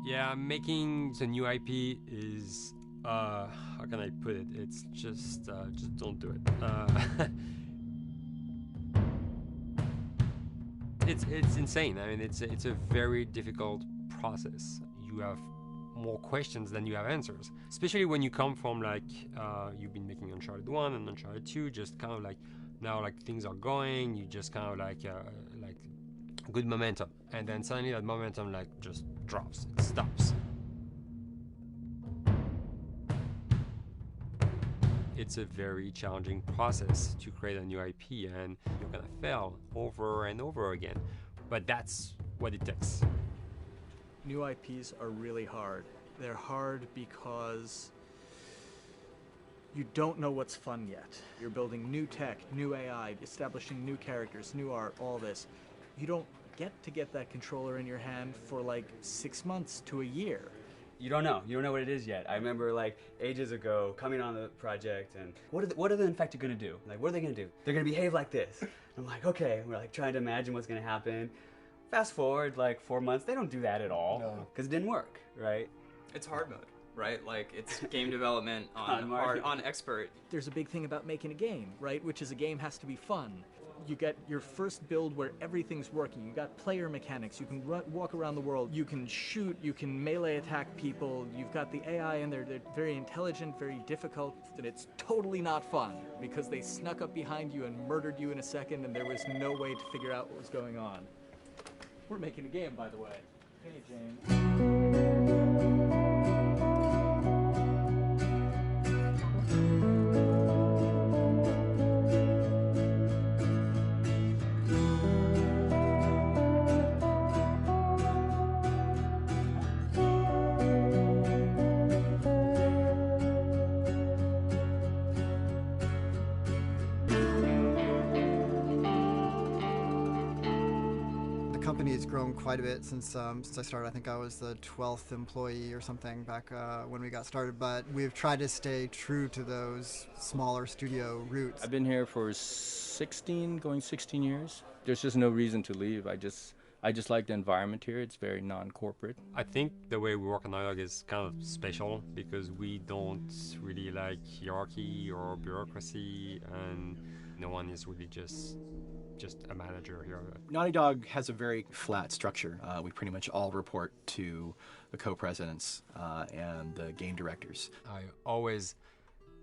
Yeah, making the new IP is how can I put it? It's just don't do it. It's insane. I mean, it's a very difficult process. You have more questions than you have answers, especially when you come from like you've been making Uncharted 1 and Uncharted 2, just kind of like now like things are going, you just kind of like good momentum, and then suddenly that momentum like just drops, it stops. It's a very challenging process to create a new IP, and you're gonna fail over and over again, but that's what it takes. New IPs are really hard. They're hard because you don't know what's fun yet. You're building new tech, new AI, establishing new characters, new art, all this. You don't get that controller in your hand for like 6 months to a year. You don't know what it is yet. I remember like ages ago coming on the project and what are the infected gonna do? Like, what are they gonna do? They're gonna behave like this. I'm like, okay, we're like trying to imagine what's gonna happen. Fast forward like 4 months, they don't do that at all because it didn't work, right? It's hard mode, right? Like it's game development on expert. There's a big thing about making a game, right? Which is a game has to be fun. You get your first build where everything's working. You got player mechanics. You can walk around the world. You can shoot. You can melee attack people. You've got the AI in there. They're very intelligent, very difficult, and it's totally not fun because they snuck up behind you and murdered you in a second, and there was no way to figure out what was going on. We're making a game, by the way. Hey, James. The company has grown quite a bit since I started. I think I was the 12th employee or something back when we got started, but we've tried to stay true to those smaller studio roots. I've been here for 16 years. There's just no reason to leave. I just like the environment here. It's very non-corporate. I think the way we work on Dialogue is kind of special because we don't really like hierarchy or bureaucracy, and no one is really just a manager here. Naughty Dog has a very flat structure. We pretty much all report to the co-presidents and the game directors. I always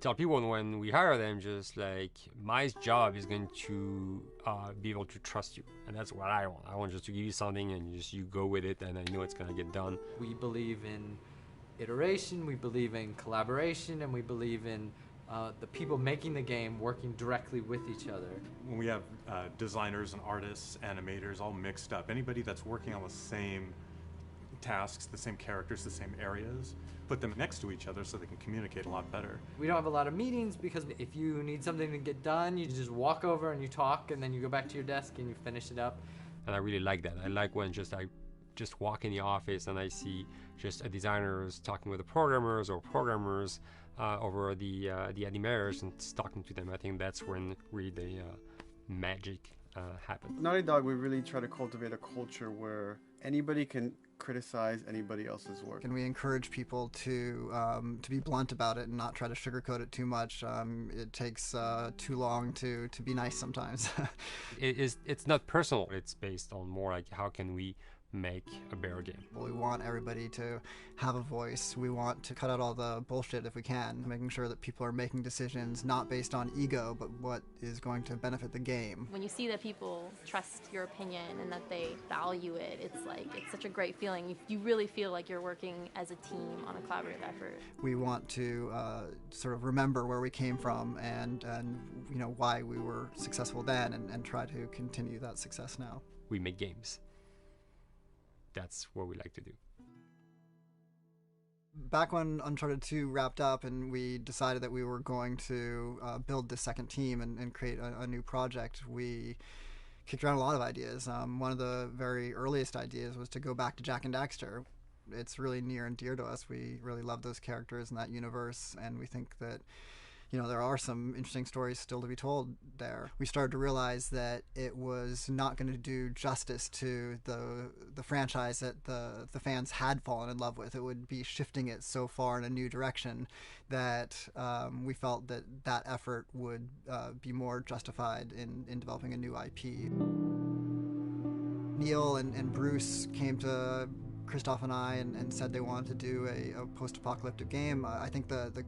tell people when we hire them, just like, my job is going to be able to trust you, and that's what I want. I want just to give you something and you go with it, and I know it's going to get done. We believe in iteration, we believe in collaboration, and we believe in the people making the game working directly with each other. When we have designers and artists, animators all mixed up, anybody that's working on the same tasks, the same characters, the same areas, put them next to each other so they can communicate a lot better. We don't have a lot of meetings because if you need something to get done, you just walk over and you talk, and then you go back to your desk and you finish it up. And I really like that. I like when I just walk in the office and I see just designers talking with the programmers or programmers over the animators and talking to them. I think that's when really the magic happens. Naughty Dog, we really try to cultivate a culture where anybody can criticize anybody else's work. And we encourage people to be blunt about it and not try to sugarcoat it too much. It takes too long to be nice sometimes. It's not personal. It's based on more like how can we make a better game. We want everybody to have a voice. We want to cut out all the bullshit if we can, making sure that people are making decisions not based on ego, but what is going to benefit the game. When you see that people trust your opinion and that they value it, it's such a great feeling. You really feel like you're working as a team on a collaborative effort. We want to sort of remember where we came from and you know why we were successful then, and try to continue that success now. We make games. That's what we like to do. Back when Uncharted 2 wrapped up and we decided that we were going to build the second team and create a new project, we kicked around a lot of ideas. One of the very earliest ideas was to go back to Jak and Daxter. It's really near and dear to us. We really love those characters in that universe, and we think that there are some interesting stories still to be told there. We started to realize that it was not going to do justice to the franchise that the fans had fallen in love with. It would be shifting it so far in a new direction that we felt that effort would be more justified in developing a new IP. Neil and Bruce came to Christoph and I and said they wanted to do a post-apocalyptic game. I think the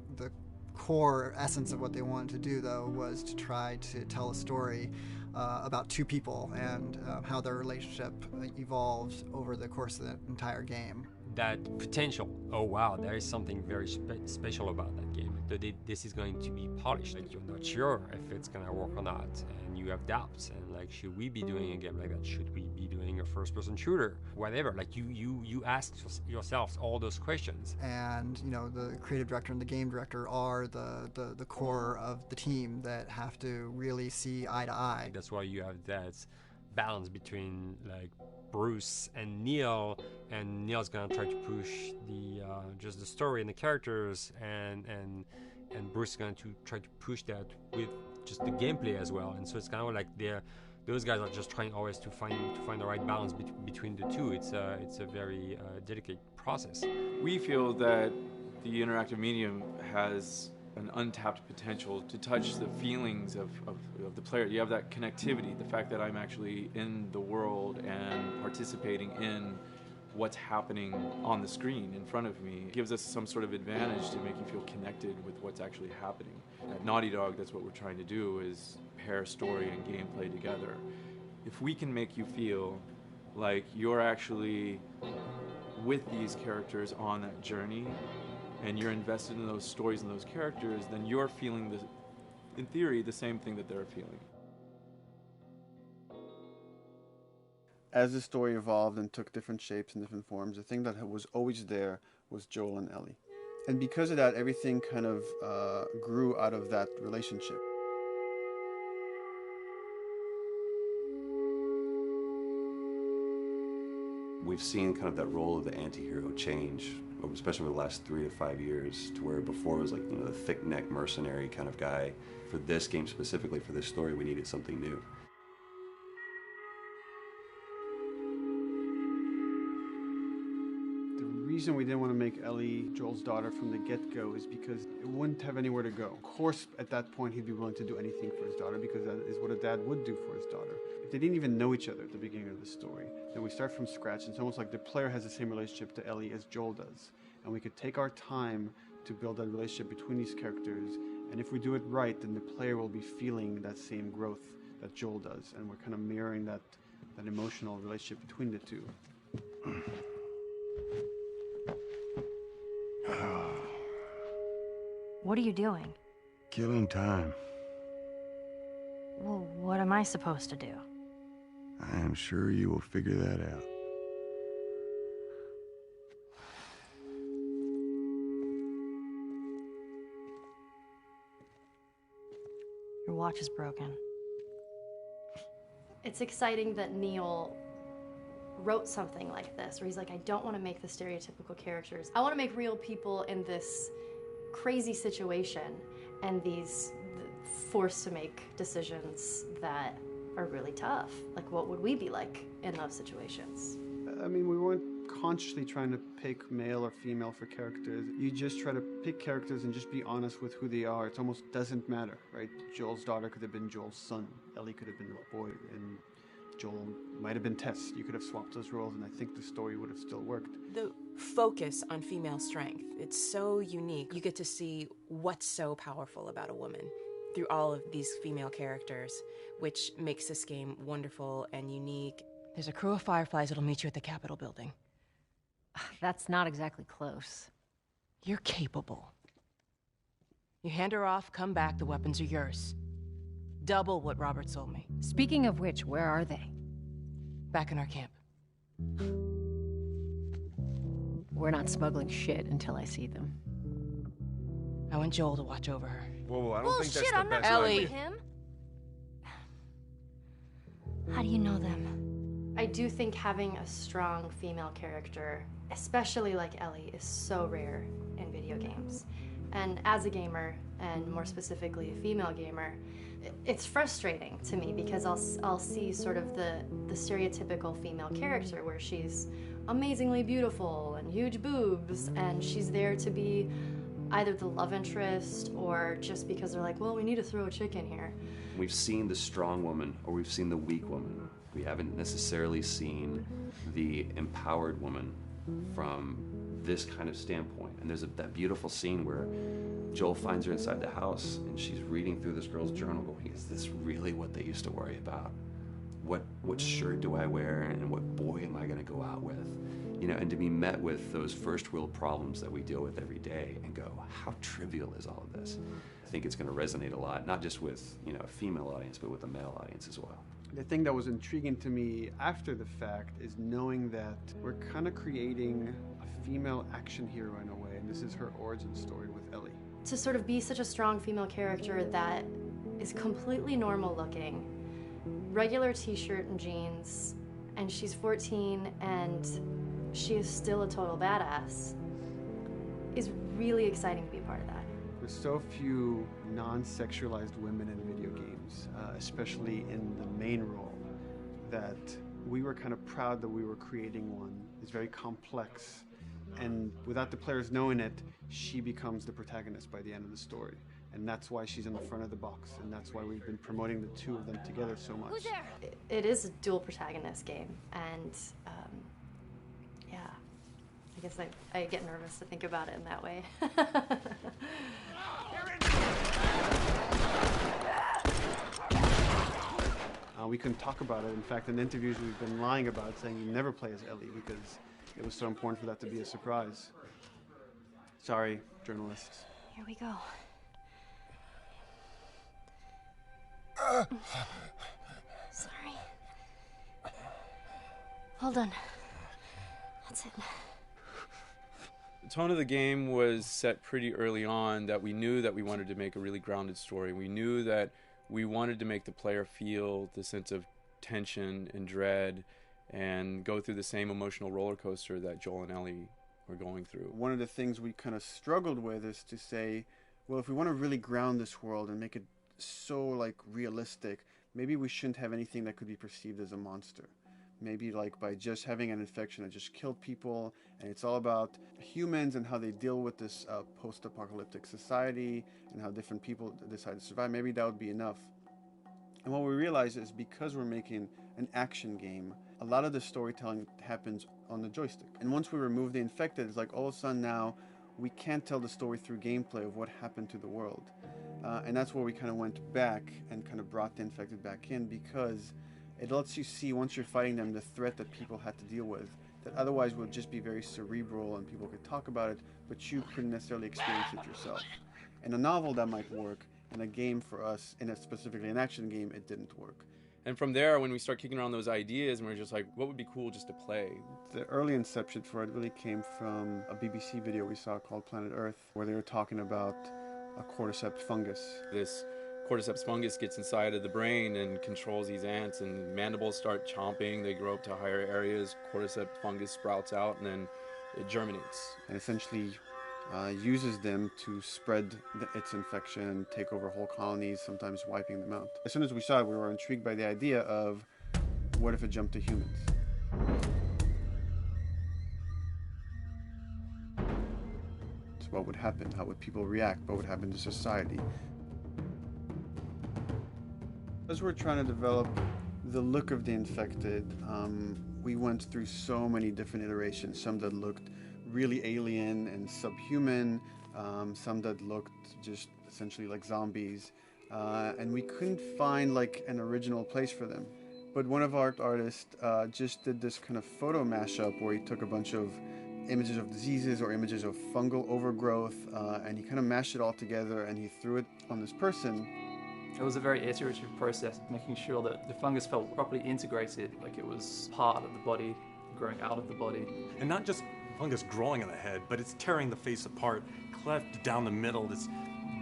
core essence of what they wanted to do, though, was to try to tell a story about two people and how their relationship evolved over the course of the entire game. That potential, oh wow, there is something very special about that game. This is going to be polished. Like, you're not sure if it's gonna work or not, and you have doubts. And like, should we be doing a game like that? Should we be doing a first-person shooter? Whatever. Like, you ask yourselves all those questions. And the creative director and the game director are the core of the team that have to really see eye to eye. That's why you have that balance between like Bruce and Neil, and Neil's gonna try to push the just the story and the characters, and Bruce is going to try to push that with just the gameplay as well. And so it's kind of like those guys are just trying always to find the right balance between the two. It's a very delicate process. We feel that the interactive medium has an untapped potential to touch the feelings of the player. You have that connectivity, the fact that I'm actually in the world and participating in what's happening on the screen in front of me gives us some sort of advantage to make you feel connected with what's actually happening. At Naughty Dog, that's what we're trying to do, is pair story and gameplay together. If we can make you feel like you're actually with these characters on that journey, and you're invested in those stories and those characters, then you're feeling, in theory, the same thing that they're feeling. As the story evolved and took different shapes and different forms, the thing that was always there was Joel and Ellie. And because of that, everything kind of grew out of that relationship. We've seen kind of that role of the anti-hero change, especially over the last 3 to 5 years, to where before it was like, the thick-neck mercenary kind of guy. For this game specifically, for this story, we needed something new. The reason we didn't want to make Ellie Joel's daughter from the get-go is because it wouldn't have anywhere to go. Of course, at that point, he'd be willing to do anything for his daughter, because that is what a dad would do for his daughter. If they didn't even know each other at the beginning of the story, then we start from scratch. It's almost like the player has the same relationship to Ellie as Joel does. And we could take our time to build that relationship between these characters, and if we do it right, then the player will be feeling that same growth that Joel does, and we're kind of mirroring that emotional relationship between the two. What are you doing? Killing time. Well, what am I supposed to do? I am sure you will figure that out. Your watch is broken. It's exciting that Neil wrote something like this, where he's like, I don't want to make the stereotypical characters. I want to make real people in this crazy situation, and these forced to make decisions that are really tough. Like, what would we be like in those situations? I mean, we weren't consciously trying to pick male or female for characters. You just try to pick characters and just be honest with who they are. It almost doesn't matter, right? Joel's daughter could have been Joel's son. Ellie could have been a boy, and Joel might have been Tess. You could have swapped those roles, and I think the story would have still worked. The focus on female strength, it's so unique. You get to see what's so powerful about a woman through all of these female characters, which makes this game wonderful and unique. There's a crew of Fireflies that'll meet you at the Capitol building. That's not exactly close. You're capable. You hand her off, come back, the weapons are yours. Double what Robert sold me. Speaking of which, where are they? Back in our camp. We're not smuggling shit until I see them. I want Joel to watch over her. Whoa, I don't think that's I'm the not best Ellie. idea. him. How do you know them? I do think having a strong female character, especially like Ellie, is so rare in video games. And as a gamer, and more specifically a female gamer, it's frustrating to me because I'll see sort of the stereotypical female character where she's amazingly beautiful and huge boobs, and she's there to be either the love interest or just because they're like, well, we need to throw a chick in here. We've seen the strong woman or we've seen the weak woman. We haven't necessarily seen the empowered woman from this kind of standpoint. And there's that beautiful scene where Joel finds her inside the house and she's reading through this girl's journal going, is this really what they used to worry about? What shirt do I wear and what boy am I going to go out with? You know, and to be met with those first world problems that we deal with every day and go, how trivial is all of this? I think it's going to resonate a lot, not just with, you know, a female audience, but with a male audience as well. The thing that was intriguing to me after the fact is knowing that we're kind of creating a female action hero in a way, and this is her origin story with Ellie. To sort of be such a strong female character that is completely normal looking, regular t-shirt and jeans, and she's 14 and she is still a total badass, is really exciting to be a part of that. There's so few non-sexualized women in video games, especially in the main role, that we were kind of proud that we were creating one. It's very complex, and without the players knowing it, she becomes the protagonist by the end of the story. And that's why she's in the front of the box, and that's why we've been promoting the two of them together so much. Who's there? It is a dual protagonist game, and yeah, I guess I get nervous to think about it in that way. We couldn't talk about it. In fact, in interviews we've been lying about it, saying you never play as Ellie because it was so important for that to be a surprise. Sorry, journalists. Here we go. Sorry. Hold on. That's it. The tone of the game was set pretty early on that we knew that we wanted to make a really grounded story. We knew that we wanted to make the player feel the sense of tension and dread and go through the same emotional roller coaster that Joel and Ellie were going through. One of the things we kind of struggled with is to say, well, if we want to really ground this world and make it so like realistic, maybe we shouldn't have anything that could be perceived as a monster. Maybe like by just having an infection that just killed people, and it's all about humans and how they deal with this post-apocalyptic society and how different people decide to survive. Maybe that would be enough. And what we realize is because we're making an action game, a lot of the storytelling happens on the joystick. And once we remove the infected, it's like all of a sudden now we can't tell the story through gameplay of what happened to the world. And that's where we kind of went back and kind of brought the infected back in, because it lets you see, once you're fighting them, the threat that people had to deal with that otherwise would just be very cerebral and people could talk about it, but you couldn't necessarily experience it yourself. In a novel that might work, in a game for us, specifically an action game, it didn't work. And from there, when we start kicking around those ideas, and we're just like, what would be cool just to play? The early inception for it really came from a BBC video we saw called Planet Earth, where they were talking about a cordyceps fungus. This cordyceps fungus gets inside of the brain and controls these ants, and mandibles start chomping, they grow up to higher areas, cordyceps fungus sprouts out, and then it germinates. And essentially uses them to spread its infection and take over whole colonies, sometimes wiping them out. As soon as we saw it, we were intrigued by the idea of, what if it jumped to humans? So what would happen? How would people react? What would happen to society? As we're trying to develop the look of the infected, we went through so many different iterations, some that looked really alien and subhuman, some that looked just essentially like zombies, and we couldn't find like an original place for them. But one of our artists just did this kind of photo mashup where he took a bunch of images of diseases or images of fungal overgrowth, and he kind of mashed it all together and he threw it on this person. It was a very iterative process, making sure that the fungus felt properly integrated, like it was part of the body, growing out of the body. And not just fungus growing on the head, but it's tearing the face apart, cleft down the middle, this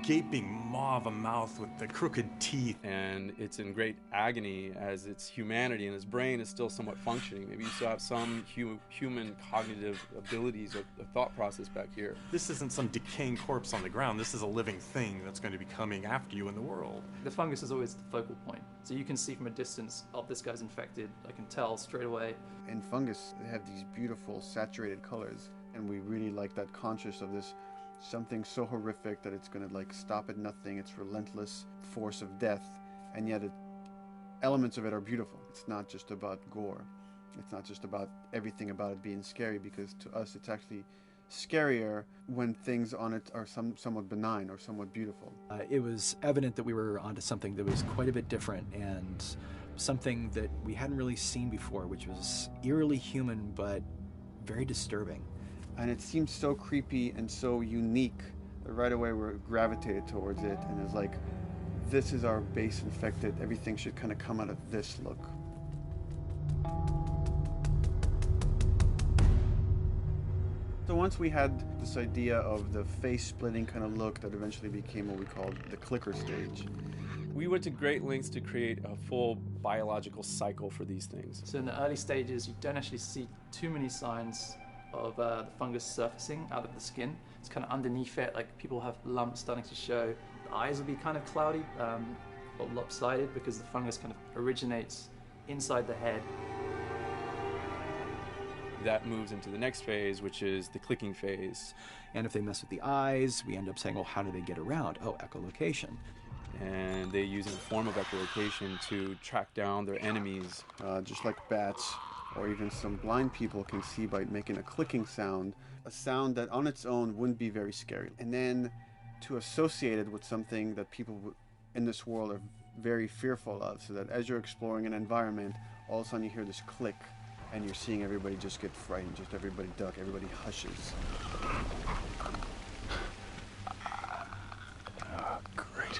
gaping maw of a mouth with the crooked teeth. And it's in great agony as its humanity and its brain is still somewhat functioning. Maybe you still have some human cognitive abilities or the thought process back here. This isn't some decaying corpse on the ground. This is a living thing that's going to be coming after you in the world. The fungus is always the focal point. So you can see from a distance, oh, this guy's infected. I can tell straight away. In fungus, they have these beautiful saturated colors, and we really like that conscious of this something so horrific that it's going to like stop at nothing. It's relentless force of death, and yet elements of it are beautiful. It's not just about gore. It's not just about everything about it being scary, because to us it's actually scarier when things on it are somewhat benign or somewhat beautiful. It was evident that we were onto something that was quite a bit different and something that we hadn't really seen before, which was eerily human but very disturbing. And it seemed so creepy and so unique that right away we gravitated towards it, and it's like, this is our base infected. Everything should kind of come out of this look. So once we had this idea of the face-splitting kind of look that eventually became what we called the clicker stage. We went to great lengths to create a full biological cycle for these things. So in the early stages, you don't actually see too many signs of the fungus surfacing out of the skin. It's kind of underneath it, like people have lumps starting to show. The eyes will be kind of cloudy or lopsided because the fungus kind of originates inside the head. That moves into the next phase, which is the clicking phase. And if they mess with the eyes, we end up saying, well, how do they get around? Oh, echolocation. And they use a form of echolocation to track down their enemies. Just like bats, or even some blind people can see by making a clicking sound, a sound that on its own wouldn't be very scary. And then to associate it with something that people in this world are very fearful of, so that as you're exploring an environment, all of a sudden you hear this click, and you're seeing everybody just get frightened, just everybody duck, everybody hushes. Great.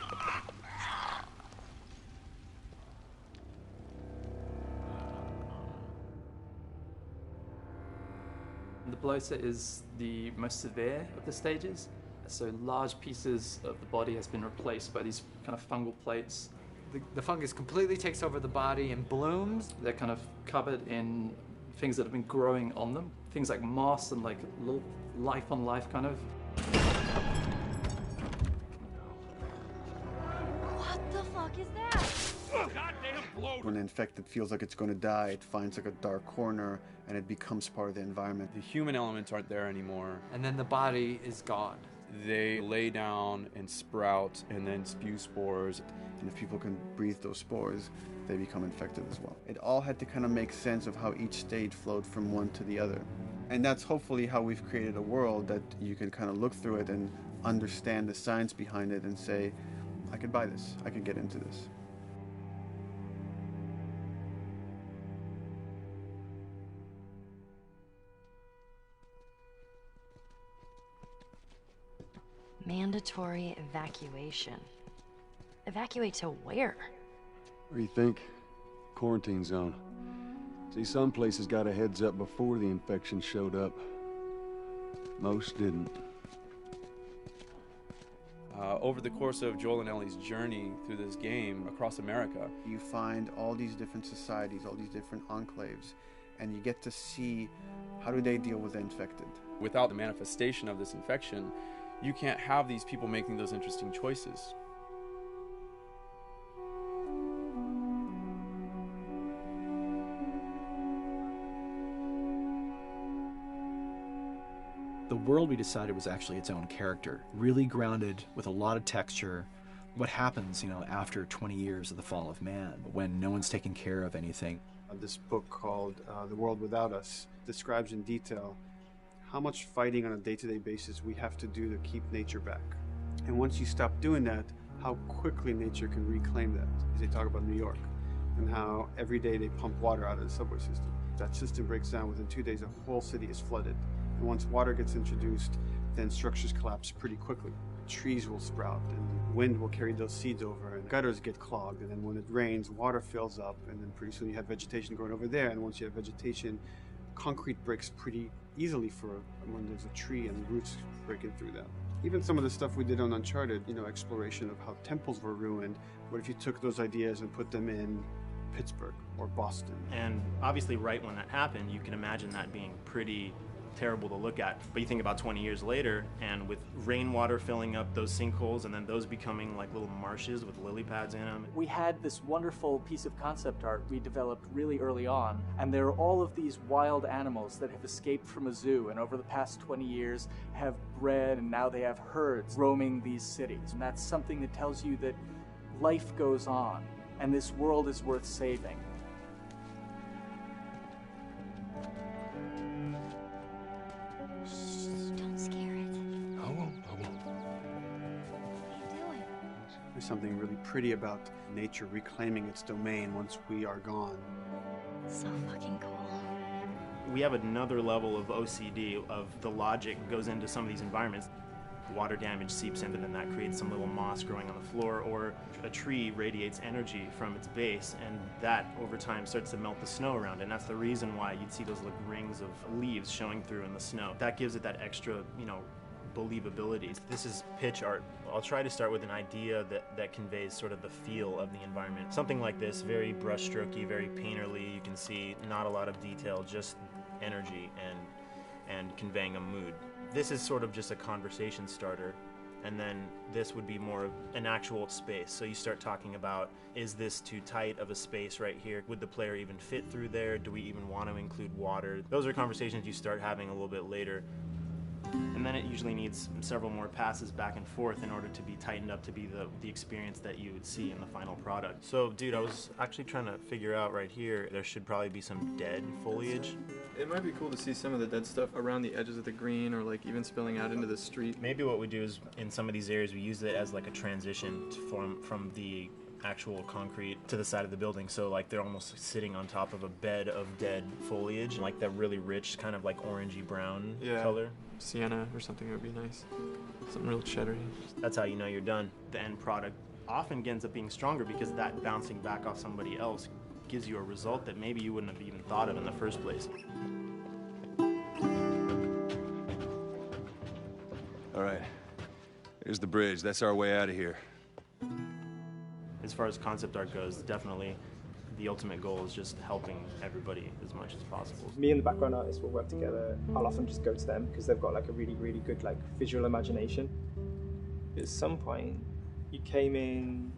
The bloater is the most severe of the stages. So large pieces of the body has been replaced by these kind of fungal plates. The fungus completely takes over the body and blooms. They're kind of covered in things that have been growing on them. Things like moss and like little life on life kind of. What the fuck is that? When the infected feels like it's going to die, it finds like a dark corner and it becomes part of the environment. The human elements aren't there anymore. And then the body is gone. They lay down and sprout and then spew spores. And if people can breathe those spores, they become infected as well. It all had to kind of make sense of how each stage flowed from one to the other. And that's hopefully how we've created a world that you can kind of look through it and understand the science behind it and say, I could buy this, I could get into this. Mandatory evacuation. Evacuate to where? What do you think? Quarantine zone. See, some places got a heads up before the infection showed up. Most didn't. Over the course of Joel and Ellie's journey through this game across America, you find all these different societies, all these different enclaves, and you get to see how do they deal with the infected. Without the manifestation of this infection, you can't have these people making those interesting choices. The world we decided was actually its own character, really grounded with a lot of texture. What happens, after 20 years of the fall of man, when no one's taking care of anything? This book called The World Without Us describes in detail how much fighting on a day-to-day basis we have to do to keep nature back. And once you stop doing that, how quickly nature can reclaim that. They talk about New York and how every day they pump water out of the subway system. That system breaks down. Within 2 days, the whole city is flooded. And once water gets introduced, then structures collapse pretty quickly. Trees will sprout, and wind will carry those seeds over, and gutters get clogged. And then when it rains, water fills up, and then pretty soon you have vegetation growing over there. And once you have vegetation, concrete breaks pretty easily for when there's a tree and roots breaking through that. Even some of the stuff we did on Uncharted, you know, exploration of how temples were ruined. What if you took those ideas and put them in Pittsburgh or Boston? And obviously right when that happened, you can imagine that being pretty terrible to look at. But you think about 20 years later, and with rainwater filling up those sinkholes and then those becoming like little marshes with lily pads in them. We had this wonderful piece of concept art we developed really early on, and there are all of these wild animals that have escaped from a zoo and over the past 20 years have bred, and now they have herds roaming these cities. And that's something that tells you that life goes on and this world is worth saving. There's something really pretty about nature reclaiming its domain once we are gone. So fucking cool. We have another level of OCD of the logic goes into some of these environments. Water damage seeps in, and then that creates some little moss growing on the floor, or a tree radiates energy from its base, and that over time starts to melt the snow around, and that's the reason why you'd see those like rings of leaves showing through in the snow. That gives it that extra, you know, believability. This is pitch art. I'll try to start with an idea that conveys sort of the feel of the environment. Something like this, very brushstrokey, very painterly. You can see not a lot of detail, just energy and conveying a mood. This is sort of just a conversation starter, and then this would be more of an actual space. So you start talking about, is this too tight of a space right here? Would the player even fit through there? Do we even want to include water? Those are conversations you start having a little bit later. And then it usually needs several more passes back and forth in order to be tightened up to be the experience that you would see in the final product. So, dude, I was actually trying to figure out right here, there should probably be some dead foliage. It might be cool to see some of the dead stuff around the edges of the green, or like even spilling out into the street. Maybe what we do is, in some of these areas, we use it as like a transition from the actual concrete to the side of the building, so like they're almost sitting on top of a bed of dead foliage, like that really rich kind of like orangey brown color. Sienna or something would be nice. Something real cheddary. That's how you know you're done. The end product often ends up being stronger because that bouncing back off somebody else gives you a result that maybe you wouldn't have even thought of in the first place. All right, here's the bridge. That's our way out of here. As far as concept art goes, definitely the ultimate goal is just helping everybody as much as possible. Me and the background artist will work together. I'll often just go to them because they've got like a really, really good like visual imagination. At some point, you came in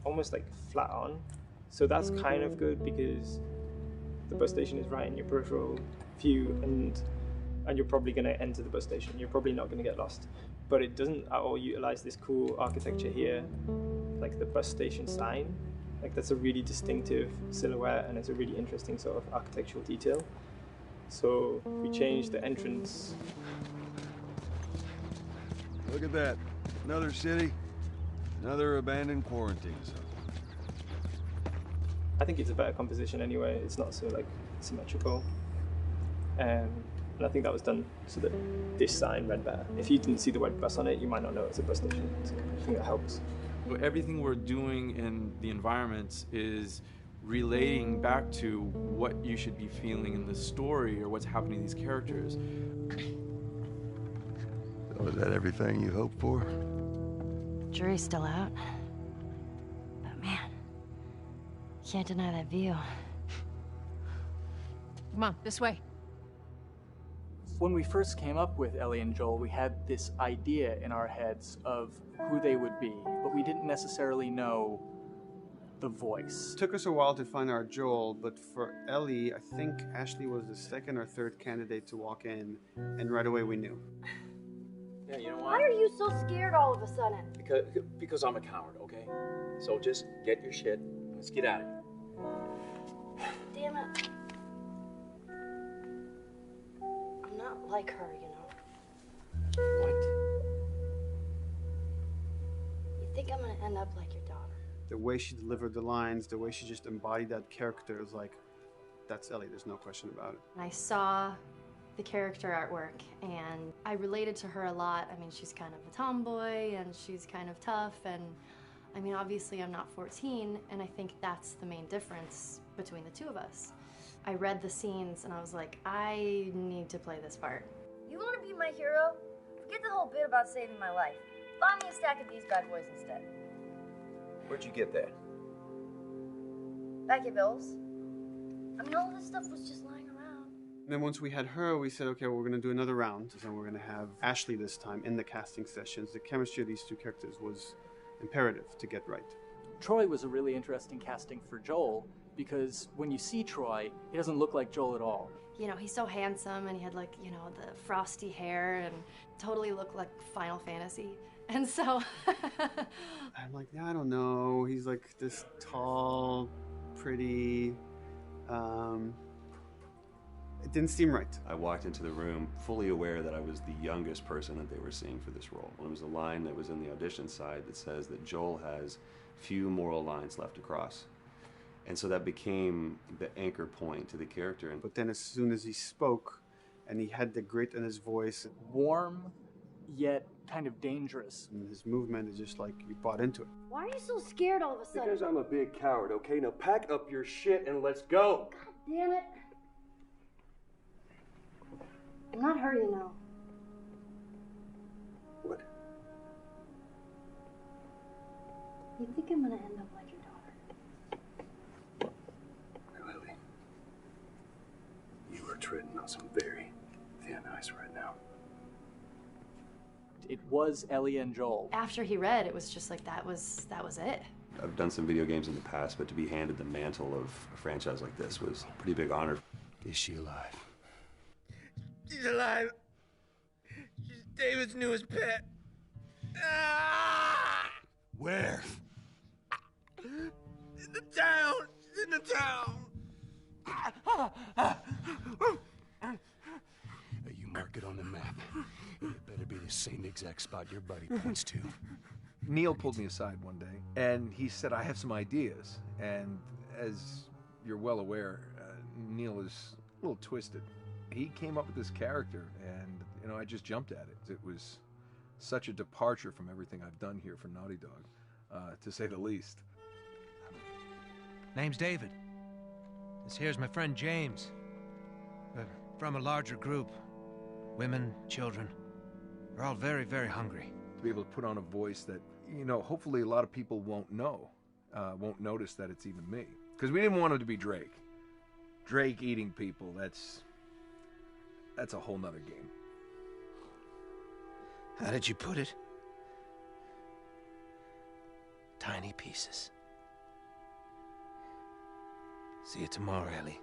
almost like flat on. So that's kind of good because the bus station is right in your peripheral view, and you're probably going to enter the bus station. You're probably not going to get lost. But it doesn't at all utilize this cool architecture here, like the bus station sign. Like that's a really distinctive silhouette, and it's a really interesting sort of architectural detail. So we changed the entrance. Look at that. Another city, another abandoned quarantine zone. I think it's a better composition anyway. It's not so like symmetrical. And I think that was done so that this sign read better. If you didn't see the word bus on it, you might not know it's a bus station. So I think that helps. Everything we're doing in the environments is relating back to what you should be feeling in the story or what's happening to these characters. So is that everything you hoped for? Jury's still out. But man, can't deny that view. Come on, this way. When we first came up with Ellie and Joel, we had this idea in our heads of who they would be, but we didn't necessarily know the voice. It took us a while to find our Joel, but for Ellie, I think Ashley was the second or third candidate to walk in, and right away we knew. Yeah, you know Why what? are you so scared all of a sudden? Because I'm a coward, okay? So just get your shit and let's get out of here. Damn it. I'm not like her, you know. What? You think I'm gonna end up like your daughter? The way she delivered the lines, the way she just embodied that character is like, that's Ellie, there's no question about it. I saw the character artwork and I related to her a lot. I mean, she's kind of a tomboy and she's kind of tough, and I mean, obviously I'm not 14, and I think that's the main difference between the two of us. I read the scenes and I was like, I need to play this part. You wanna be my hero? I've Forget the whole bit about saving my life. Buy me a stack of these bad boys instead. Where'd you get that? Back your bills. I mean, all this stuff was just lying around. And then once we had her, we said, okay, we're going to do another round. And we're going to have Ashley this time in the casting sessions. The chemistry of these two characters was imperative to get right. Troy was a really interesting casting for Joel because when you see Troy, he doesn't look like Joel at all. You know, he's so handsome and he had like, you know, the frosty hair and totally looked like Final Fantasy. And so I'm like, yeah, I don't know. He's like this tall, pretty. It didn't seem right. I walked into the room fully aware that I was the youngest person that they were seeing for this role. There was a line that was in the audition side that says that Joel has few moral lines left to cross. And so that became the anchor point to the character. But then as soon as he spoke, and he had the grit in his voice. Warm, yet kind of dangerous. And his movement is just like, you bought into it. Why are you so scared all of a sudden? Because I'm a big coward, okay? Now pack up your shit and let's go. God damn it. I'm not her, you know. What? You think I'm gonna end up like your daughter? Lily, you are treading on some very thin ice right now. It was Ellie and Joel. after he read, it was just like that was it. I've done some video games in the past, but to be handed the mantle of a franchise like this was a pretty big honor. Is she alive? She's alive. She's David's newest pet. Ah! Where? In the town. She's in the town. You mark it on the map. It better be the same exact spot your buddy points to. Neil pulled me aside one day, and he said, I have some ideas. And as you're well aware, Neil is a little twisted. He came up with this character, and, I just jumped at it. It was such a departure from everything I've done here for Naughty Dog, to say the least. Name's David. This here's my friend James. We're from a larger group. Women, children. They're all very, very hungry. To be able to put on a voice that, hopefully a lot of people won't know, won't notice that it's even me. Because we didn't want him to be Drake. Drake eating people, that's a whole nother game. How did you put it? Tiny pieces. See you tomorrow, Ellie.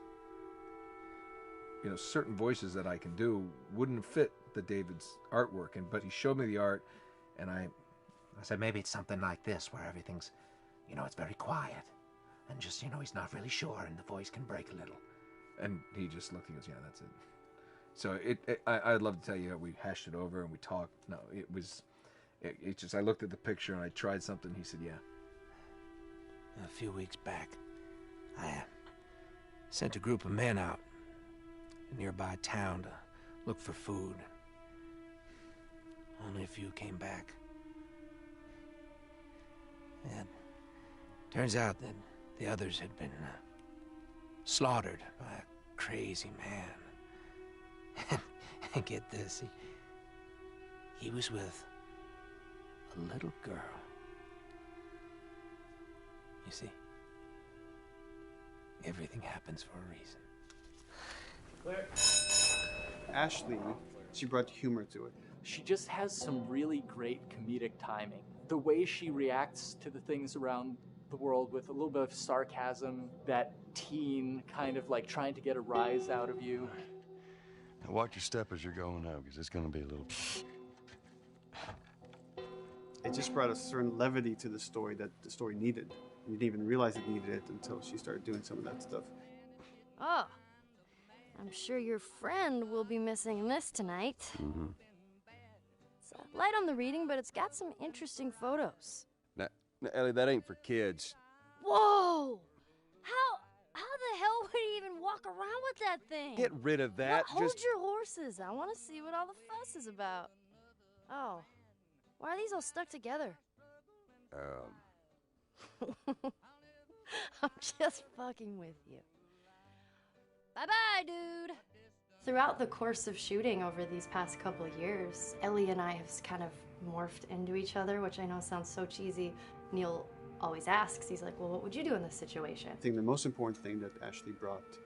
Certain voices that I can do wouldn't fit the David's artwork, but he showed me the art, and I said maybe it's something like this, where everything's, it's very quiet, and just, he's not really sure, and the voice can break a little. And he just looked, he goes, yeah, that's it. So I'd love to tell you, we hashed it over and we talked. No, it just, I looked at the picture and I tried something. He said, yeah. A few weeks back, I sent a group of men out a nearby town to look for food. Only a few came back. And turns out that the others had been slaughtered by a crazy man. And get this, he was with a little girl. You see, everything happens for a reason. Ashley, she brought humor to it. She just has some really great comedic timing. The way she reacts to the things around the world with a little bit of sarcasm, that teen kind of like trying to get a rise out of you. Now watch your step as you're going out, because it's going to be a little... It just brought a certain levity to the story that the story needed. You didn't even realize it needed it until she started doing some of that stuff. Oh, I'm sure your friend will be missing this tonight. Mm-hmm. It's light on the reading, but it's got some interesting photos. Now, Ellie, that ain't for kids. Whoa! How the hell would he even walk around with that thing? Get rid of that. Hold your horses. I want to see what all the fuss is about. Oh, why are these all stuck together? I'm just fucking with you. Bye-bye, dude. Throughout the course of shooting over these past couple of years, Ellie and I have kind of morphed into each other, which I know sounds so cheesy. Neil always asks, he's like, well, what would you do in this situation? I think the most important thing that Ashley brought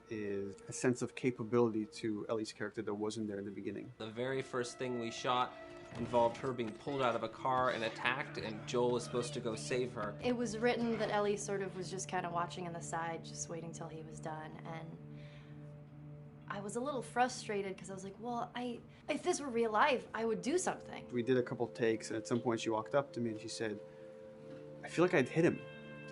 is a sense of capability to Ellie's character that wasn't there in the beginning. The very first thing we shot involved her being pulled out of a car and attacked, and Joel was supposed to go save her. It was written that Ellie sort of was just kind of watching on the side, just waiting till he was done, and I was a little frustrated because I was like, well, if this were real life, I would do something. We did a couple takes, and at some point she walked up to me and she said, I feel like I'd hit him.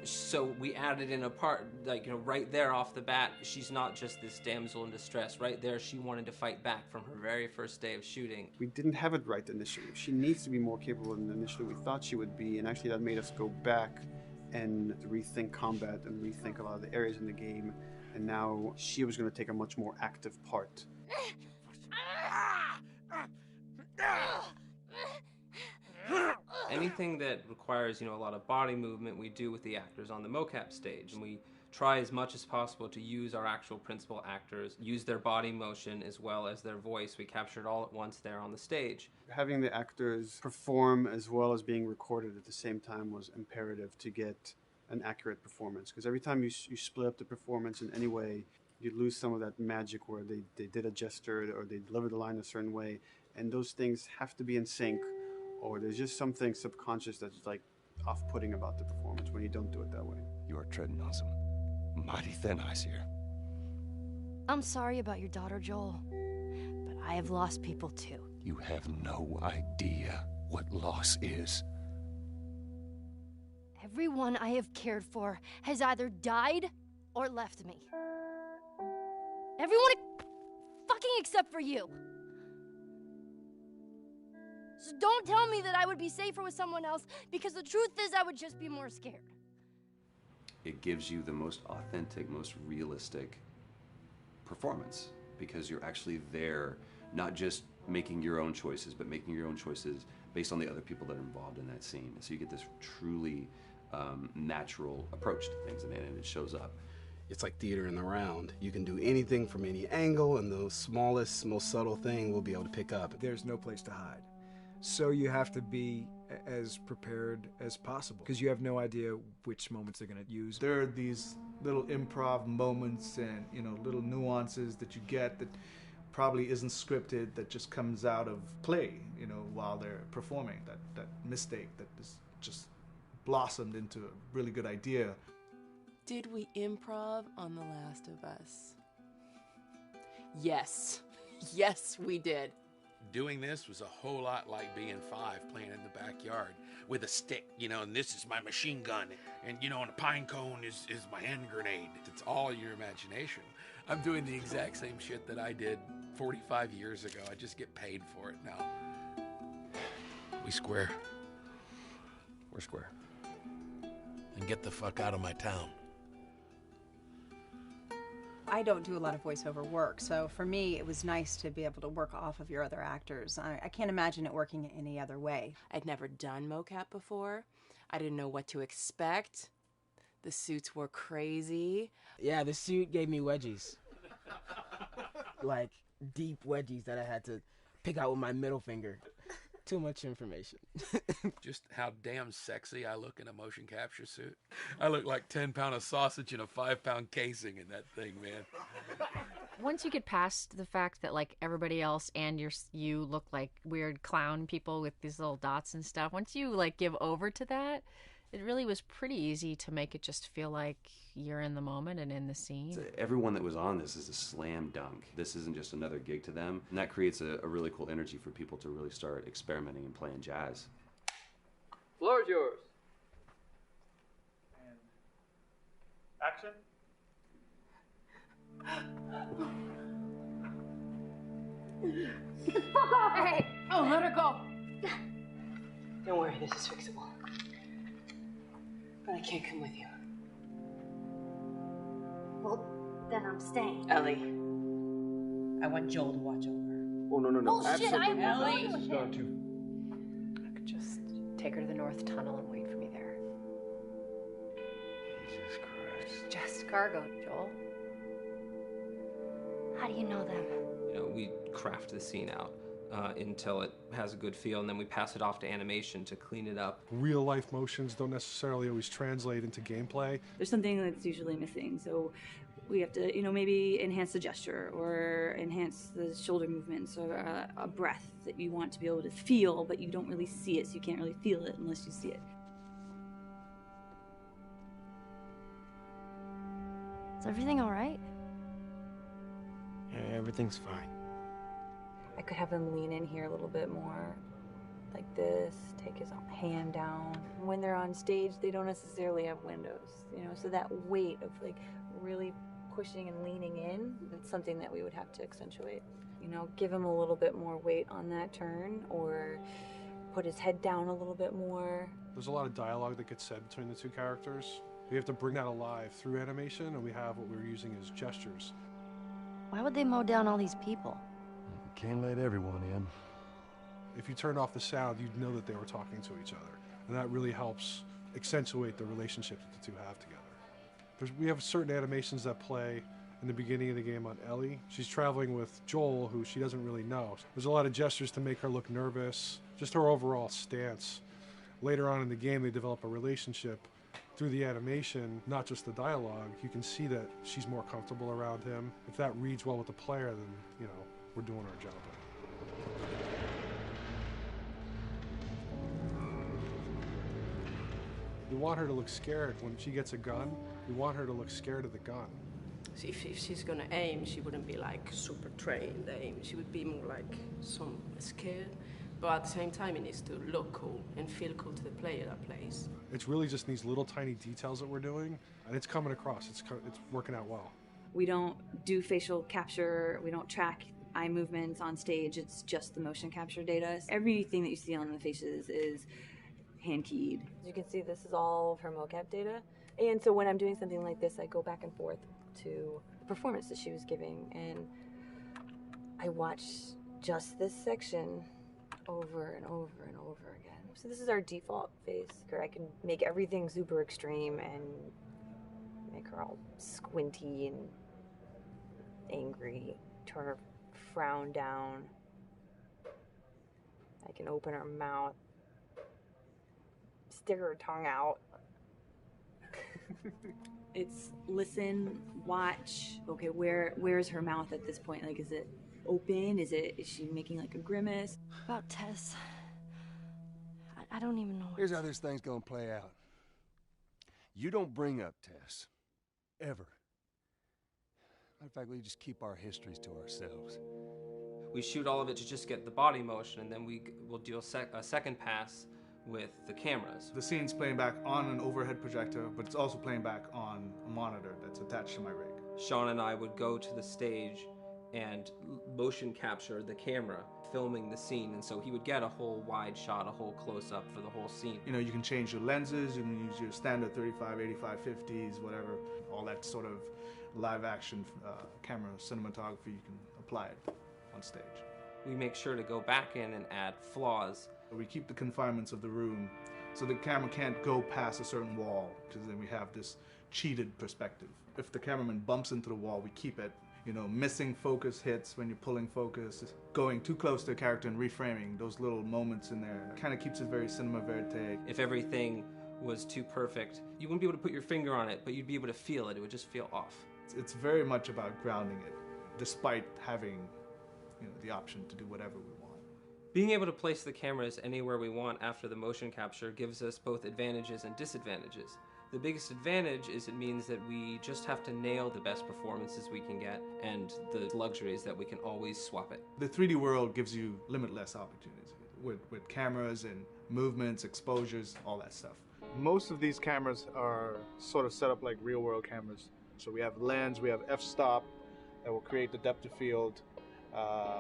So we added in a part, like, you know, right there off the bat, she's not just this damsel in distress. Right there, she wanted to fight back from her very first day of shooting. We didn't have it right initially. She needs to be more capable than initially we thought she would be, and actually that made us go back and rethink combat and rethink a lot of the areas in the game, and now she was going to take a much more active part. Anything that requires, you know, a lot of body movement, we do with the actors on the mocap stage, and we try as much as possible to use our actual principal actors, use their body motion as well as their voice. We capture it all at once there on the stage. Having the actors perform as well as being recorded at the same time was imperative to get an accurate performance, because every time you split up the performance in any way, you lose some of that magic where they did a gesture or they delivered the line a certain way, and those things have to be in sync, or there's just something subconscious that's like off-putting about the performance when you don't do it that way. You are treading on some mighty thin ice here. I'm sorry about your daughter, Joel, but I have lost people too. You have no idea what loss is. Everyone I have cared for has either died or left me. Everyone fucking except for you. So don't tell me that I would be safer with someone else, because the truth is I would just be more scared. It gives you the most authentic, most realistic performance, because you're actually there, not just making your own choices, but making your own choices based on the other people that are involved in that scene. So you get this truly natural approach to things, and it shows up. It's like theater in the round. You can do anything from any angle, and the smallest, most subtle thing we'll be able to pick up. There's no place to hide. So you have to be as prepared as possible, because you have no idea which moments they're going to use. There are these little improv moments and, you know, little nuances that you get that probably isn't scripted, that just comes out of play, you know, while they're performing. That mistake that is just blossomed into a really good idea. Did we improv on The Last of Us? Yes. Yes, we did. Doing this was a whole lot like being 5 playing in the backyard with a stick, you know, and this is my machine gun, and, you know, and a pine cone is my hand grenade. It's all your imagination. I'm doing the exact same shit that I did 45 years ago. I just get paid for it now. We square. We're square. And get the fuck out of my town. I don't do a lot of voiceover work, so for me it was nice to be able to work off of your other actors. I can't imagine it working any other way. I'd never done mocap before. I didn't know what to expect. The suits were crazy. Yeah, the suit gave me wedgies. Like, deep wedgies that I had to pick out with my middle finger. Too much information. Just how damn sexy I look in a motion capture suit. I look like 10-pound of sausage in a 5-pound casing in that thing, man. Once you get past the fact that, like, everybody else and you look like weird clown people with these little dots and stuff, once you, like, give over to that, it really was pretty easy to make it just feel like you're in the moment and in the scene. So everyone that was on this is a slam dunk. This isn't just another gig to them. And that creates a really cool energy for people to really start experimenting and playing jazz. Floor is yours. And action. Fuck off! Hey! Oh, let her go! Don't worry, this is fixable. But I can't come with you. Well, then I'm staying. Ellie, I want Joel to watch over. Oh, no. Bullshit, I have no Ellie. with Going him. to. I could just take her to the North Tunnel and wait for me there. Jesus Christ. Just cargo, Joel. How do you know them? we craft the scene out until it has a good feel, and then we pass it off to animation to clean it up. Real life motions don't necessarily always translate into gameplay. There's something that's usually missing, so we have to, maybe enhance the gesture or enhance the shoulder movements or a breath that you want to be able to feel, but you don't really see it, so you can't really feel it unless you see it. Is everything all right? Yeah, everything's fine. I could have him lean in here a little bit more, like this, take his hand down. When they're on stage, they don't necessarily have windows, so that weight of like really pushing and leaning in, that's something that we would have to accentuate. Give him a little bit more weight on that turn, or put his head down a little bit more. There's a lot of dialogue that gets said between the two characters. We have to bring that alive through animation, and we have what we're using as gestures. Why would they mow down all these people? Can't let everyone in. If you turned off the sound, you'd know that they were talking to each other. And that really helps accentuate the relationship that the two have together. We have certain animations that play in the beginning of the game on Ellie. She's traveling with Joel, who she doesn't really know. There's a lot of gestures to make her look nervous, just her overall stance. Later on in the game, they develop a relationship through the animation, not just the dialogue. You can see that she's more comfortable around him. If that reads well with the player, then, we're doing our job. We want her to look scared. When she gets a gun, we want her to look scared of the gun. So if she's gonna aim, she wouldn't be like super trained aim. She would be more like some scared. But at the same time, it needs to look cool and feel cool to the player that plays. It's really just these little tiny details that we're doing, and it's coming across. It's working out well. We don't do facial capture. We don't track eye movements on stage. It's just the motion capture data. Everything that you see on the faces is hand-keyed. As you can see, this is all of her mocap data. And so when I'm doing something like this, I go back and forth to the performance that she was giving, and I watch just this section over and over and over again. So this is our default face. I can make everything super extreme and make her all squinty and angry, turn her frown down. I can open her mouth, stick her tongue out. It's listen, watch. Okay, where's her mouth at this point? Like, is it open? Is she making like a grimace? About Tess, I don't even know. Here's how this thing's gonna play out. You don't bring up Tess. Ever. Matter of fact, we just keep our histories to ourselves. We shoot all of it to just get the body motion, and then we'll do a second pass with the cameras. The scene's playing back on an overhead projector, but it's also playing back on a monitor that's attached to my rig. Sean and I would go to the stage and motion capture the camera filming the scene, and so he would get a whole wide shot, a whole close-up for the whole scene. You can change your lenses, you can use your standard 35, 85, 50s, whatever, all that sort of live action camera cinematography, you can apply it on stage. We make sure to go back in and add flaws. We keep the confinements of the room so the camera can't go past a certain wall, because then we have this cheated perspective. If the cameraman bumps into the wall, we keep it. Missing focus hits when you're pulling focus, going too close to a character and reframing, those little moments in there kind of keeps it very cinema verite. If everything was too perfect, you wouldn't be able to put your finger on it, but you'd be able to feel it. It would just feel off. It's very much about grounding it, despite having the option to do whatever we want. Being able to place the cameras anywhere we want after the motion capture gives us both advantages and disadvantages. The biggest advantage is it means that we just have to nail the best performances we can get, and the luxury is that we can always swap it. The 3D world gives you limitless opportunities with cameras and movements, exposures, all that stuff. Most of these cameras are sort of set up like real world cameras. So we have lens, we have f-stop that will create the depth of field.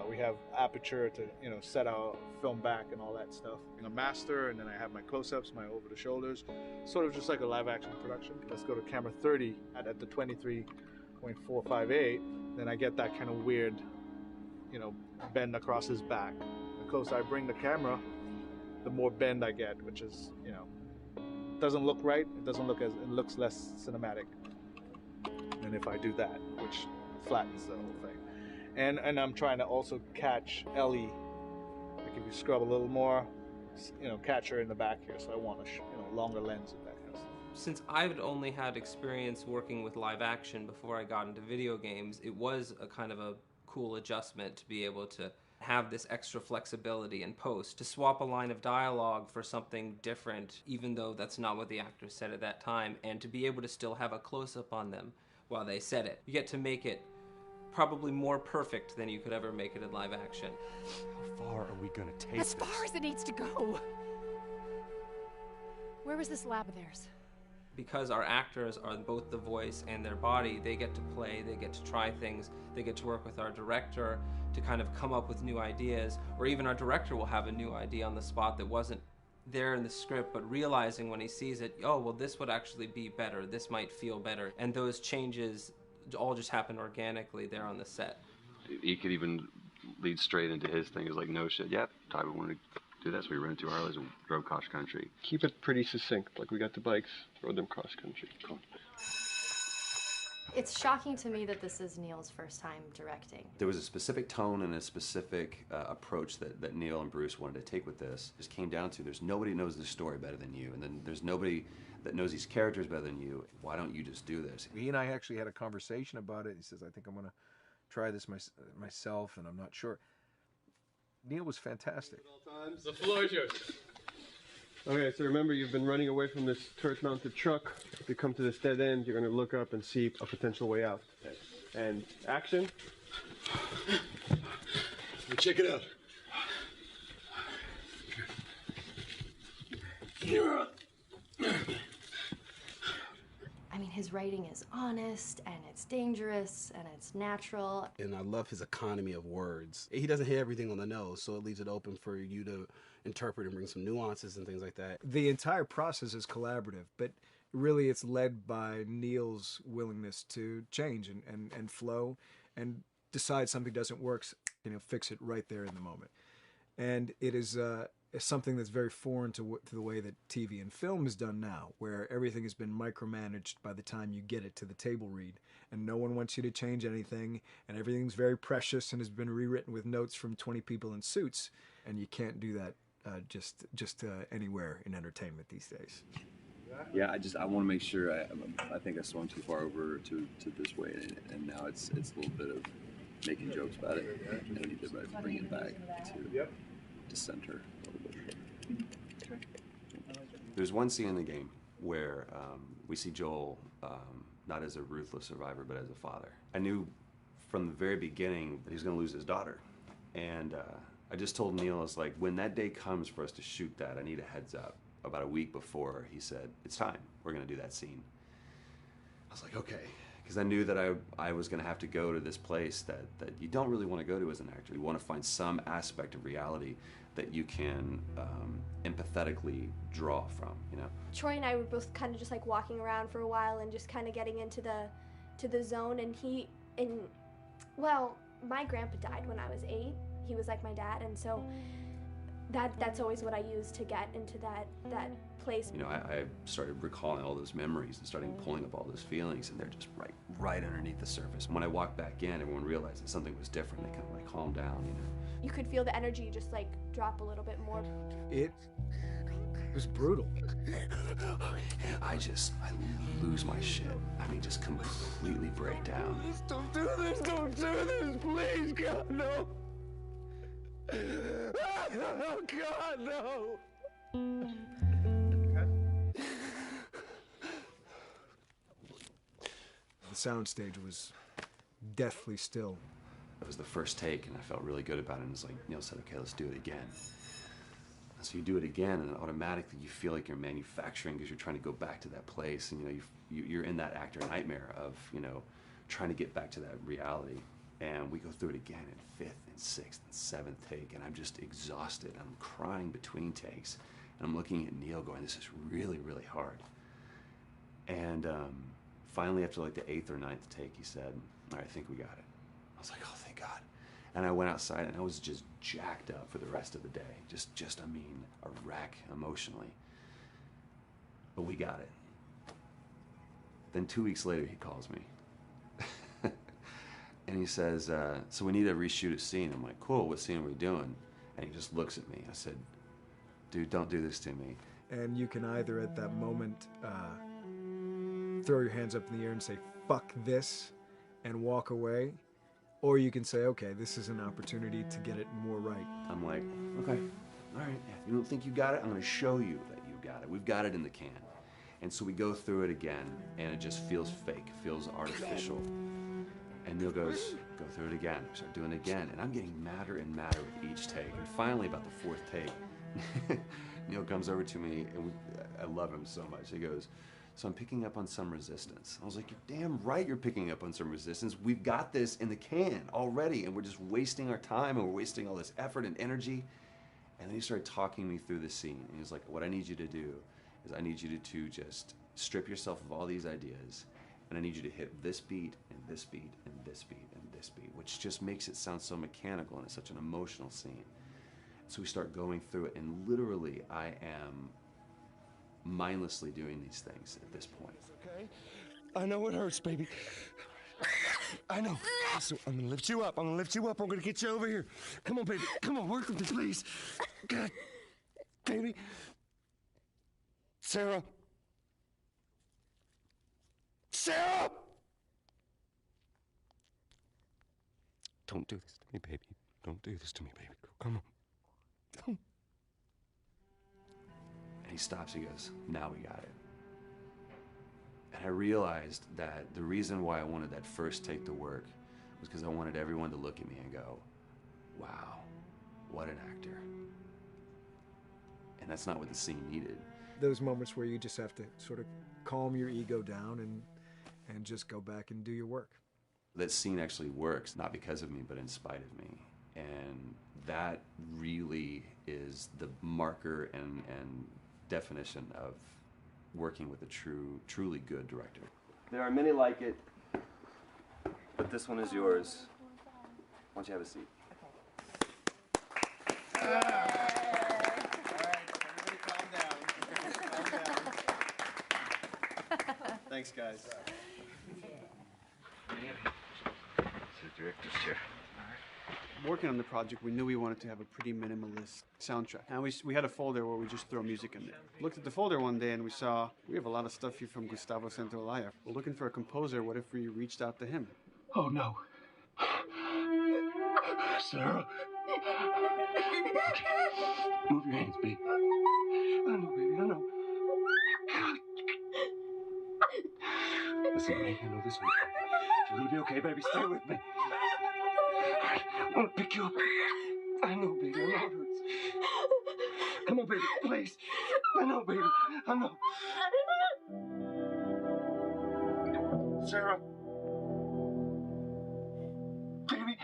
We have aperture to set our film back and all that stuff. A master, and then I have my close-ups, my over the shoulders, sort of just like a live action production. Let's go to camera 30 at the 23.458. Then I get that kind of weird, bend across his back. The closer I bring the camera, the more bend I get, which is doesn't look right. It looks less cinematic than if I do that, which flattens the whole thing. And I'm trying to also catch Ellie. Like if you scrub a little more, catch her in the back here. So I want a longer lens in that kind of stuff. Since I've only had experience working with live action before I got into video games, it was a kind of a cool adjustment to be able to have this extra flexibility in post, to swap a line of dialogue for something different, even though that's not what the actors said at that time, and to be able to still have a close-up on them while they said it. You get to make it probably more perfect than you could ever make it in live action. How far are we gonna take As far as it needs to go. Where was this lab of theirs? Because our actors are both the voice and their body, they get to play, they get to try things, they get to work with our director to kind of come up with new ideas, or even our director will have a new idea on the spot that wasn't there in the script, but realizing when he sees it, oh, well, this would actually be better, this might feel better. And those changes all just happen organically there on the set. He could even lead straight into his thing. Is like, no shit, yep, Tyler wanted to do that, so we rented 2 Harleys and drove cross country. Keep it pretty succinct. Like, we got the bikes, rode them cross country. Cool. It's shocking to me that this is Neil's first time directing. There was a specific tone and a specific approach that Neil and Bruce wanted to take with this. It just came down to, there's nobody who knows this story better than you, and then there's nobody that knows these characters better than you. Why don't you just do this? He and I actually had a conversation about it. He says, I think I'm going to try this myself, and I'm not sure. Neil was fantastic. The floor is yours. Okay, so remember, you've been running away from this turret-mounted truck. If you come to this dead end, you're going to look up and see a potential way out. And action. Check it out. I mean, his writing is honest, and it's dangerous, and it's natural. And I love his economy of words. He doesn't hit everything on the nose, so it leaves it open for you to interpret and bring some nuances and things like that. The entire process is collaborative, but really it's led by Neil's willingness to change and flow and decide something doesn't work, fix it right there in the moment. And it is something that's very foreign to the way that TV and film is done now, where everything has been micromanaged by the time you get it to the table read, and no one wants you to change anything, and everything's very precious and has been rewritten with notes from 20 people in suits, and you can't do that just anywhere in entertainment these days. Yeah, I want to make sure. I think I swung too far over to this way, and now it's a little bit of making jokes about it, and I need to bring it back to center a little bit. There's one scene in the game where we see Joel not as a ruthless survivor, but as a father. I knew from the very beginning that he was going to lose his daughter, and I just told Neil, I was like, when that day comes for us to shoot that, I need a heads up. About a week before, he said, it's time, we're going to do that scene. I was like, okay, because I knew that I was going to have to go to this place that you don't really want to go to as an actor. You want to find some aspect of reality that you can empathetically draw from, Troy and I were both kind of just like walking around for a while and just kind of getting into the zone, and well, my grandpa died when I was 8. He was like my dad, and so that's always what I use to get into that place. I started recalling all those memories and starting pulling up all those feelings, and they're just right underneath the surface. When I walked back in, everyone realized that something was different. They kind of like calmed down, You could feel the energy just like drop a little bit more. It was brutal. I lose my shit. I mean, just completely break down. Don't do this, please, God, no. Oh, God, no. The soundstage was deathly still. It was the first take, and I felt really good about it. And it's like Neil said, okay, let's do it again. And so you do it again, and automatically you feel like you're manufacturing because you're trying to go back to that place, and you're in that actor nightmare of trying to get back to that reality. And we go through it again in 5th and 6th and 7th take, and I'm just exhausted. I'm crying between takes, and I'm looking at Neil going, this is really, really hard. And finally, after like the 8th or 9th take, he said, all right, I think we got it. I was like, oh, thank God. And I went outside, and I was just jacked up for the rest of the day. Just I mean, a wreck emotionally. But we got it. Then 2 weeks later, he calls me. And he says, so we need to reshoot a scene. I'm like, cool, what scene are we doing? And he just looks at me. I said, dude, don't do this to me. And you can either at that moment throw your hands up in the air and say, fuck this, and walk away, or you can say, okay, this is an opportunity to get it more right. I'm like, okay, all right, if you don't think you got it, I'm gonna show you that you got it. We've got it in the can. And so we go through it again, and it just feels fake, feels artificial. And Neil goes, go through it again. We start doing it again, and I'm getting madder and madder with each take. And finally, about the fourth take, Neil comes over to me, and I love him so much. He goes, so I'm picking up on some resistance. I was like, you're damn right you're picking up on some resistance. We've got this in the can already, and we're just wasting our time, and we're wasting all this effort and energy. And then he started talking me through the scene. And he was like, what I need you to do is I need you to just strip yourself of all these ideas, and I need you to hit this beat, and this beat, and this beat, and this beat, which just makes it sound so mechanical, and it's such an emotional scene. So we start going through it, and literally I am mindlessly doing these things at this point. Okay? I know it hurts, baby. I know. So I'm gonna lift you up. I'm gonna lift you up. I'm gonna get you over here. Come on, baby. Come on, work with me, please. God, baby. Sarah. Sarah! Don't do this to me, baby. Don't do this to me, baby. Come on. Come. And he stops, he goes, now we got it. And I realized that the reason why I wanted that first take to work was because I wanted everyone to look at me and go, wow, what an actor. And that's not what the scene needed. Those moments where you just have to sort of calm your ego down and just go back and do your work. That scene actually works, not because of me, but in spite of me. And that really is the marker and definition of working with a truly good director. There are many like it, but this one is yours. Why don't you have a seat? All right, everybody calm down. Thanks, guys. The director's chair. Working on the project, we knew we wanted to have a pretty minimalist soundtrack. And we had a folder where we just throw music in there. Looked at the folder one day and we saw, we have a lot of stuff here from Gustavo Santaolalla. We're looking for a composer. What if we reached out to him? Oh, no. Sarah. Move your hands, baby. I know, baby, I know. Listen to me, I know this is. You're gonna be okay, baby. Stay with me. I want to pick you up. I know, baby. I know it hurts. Come on, baby. Please. I know, baby. I know. Sarah. Baby.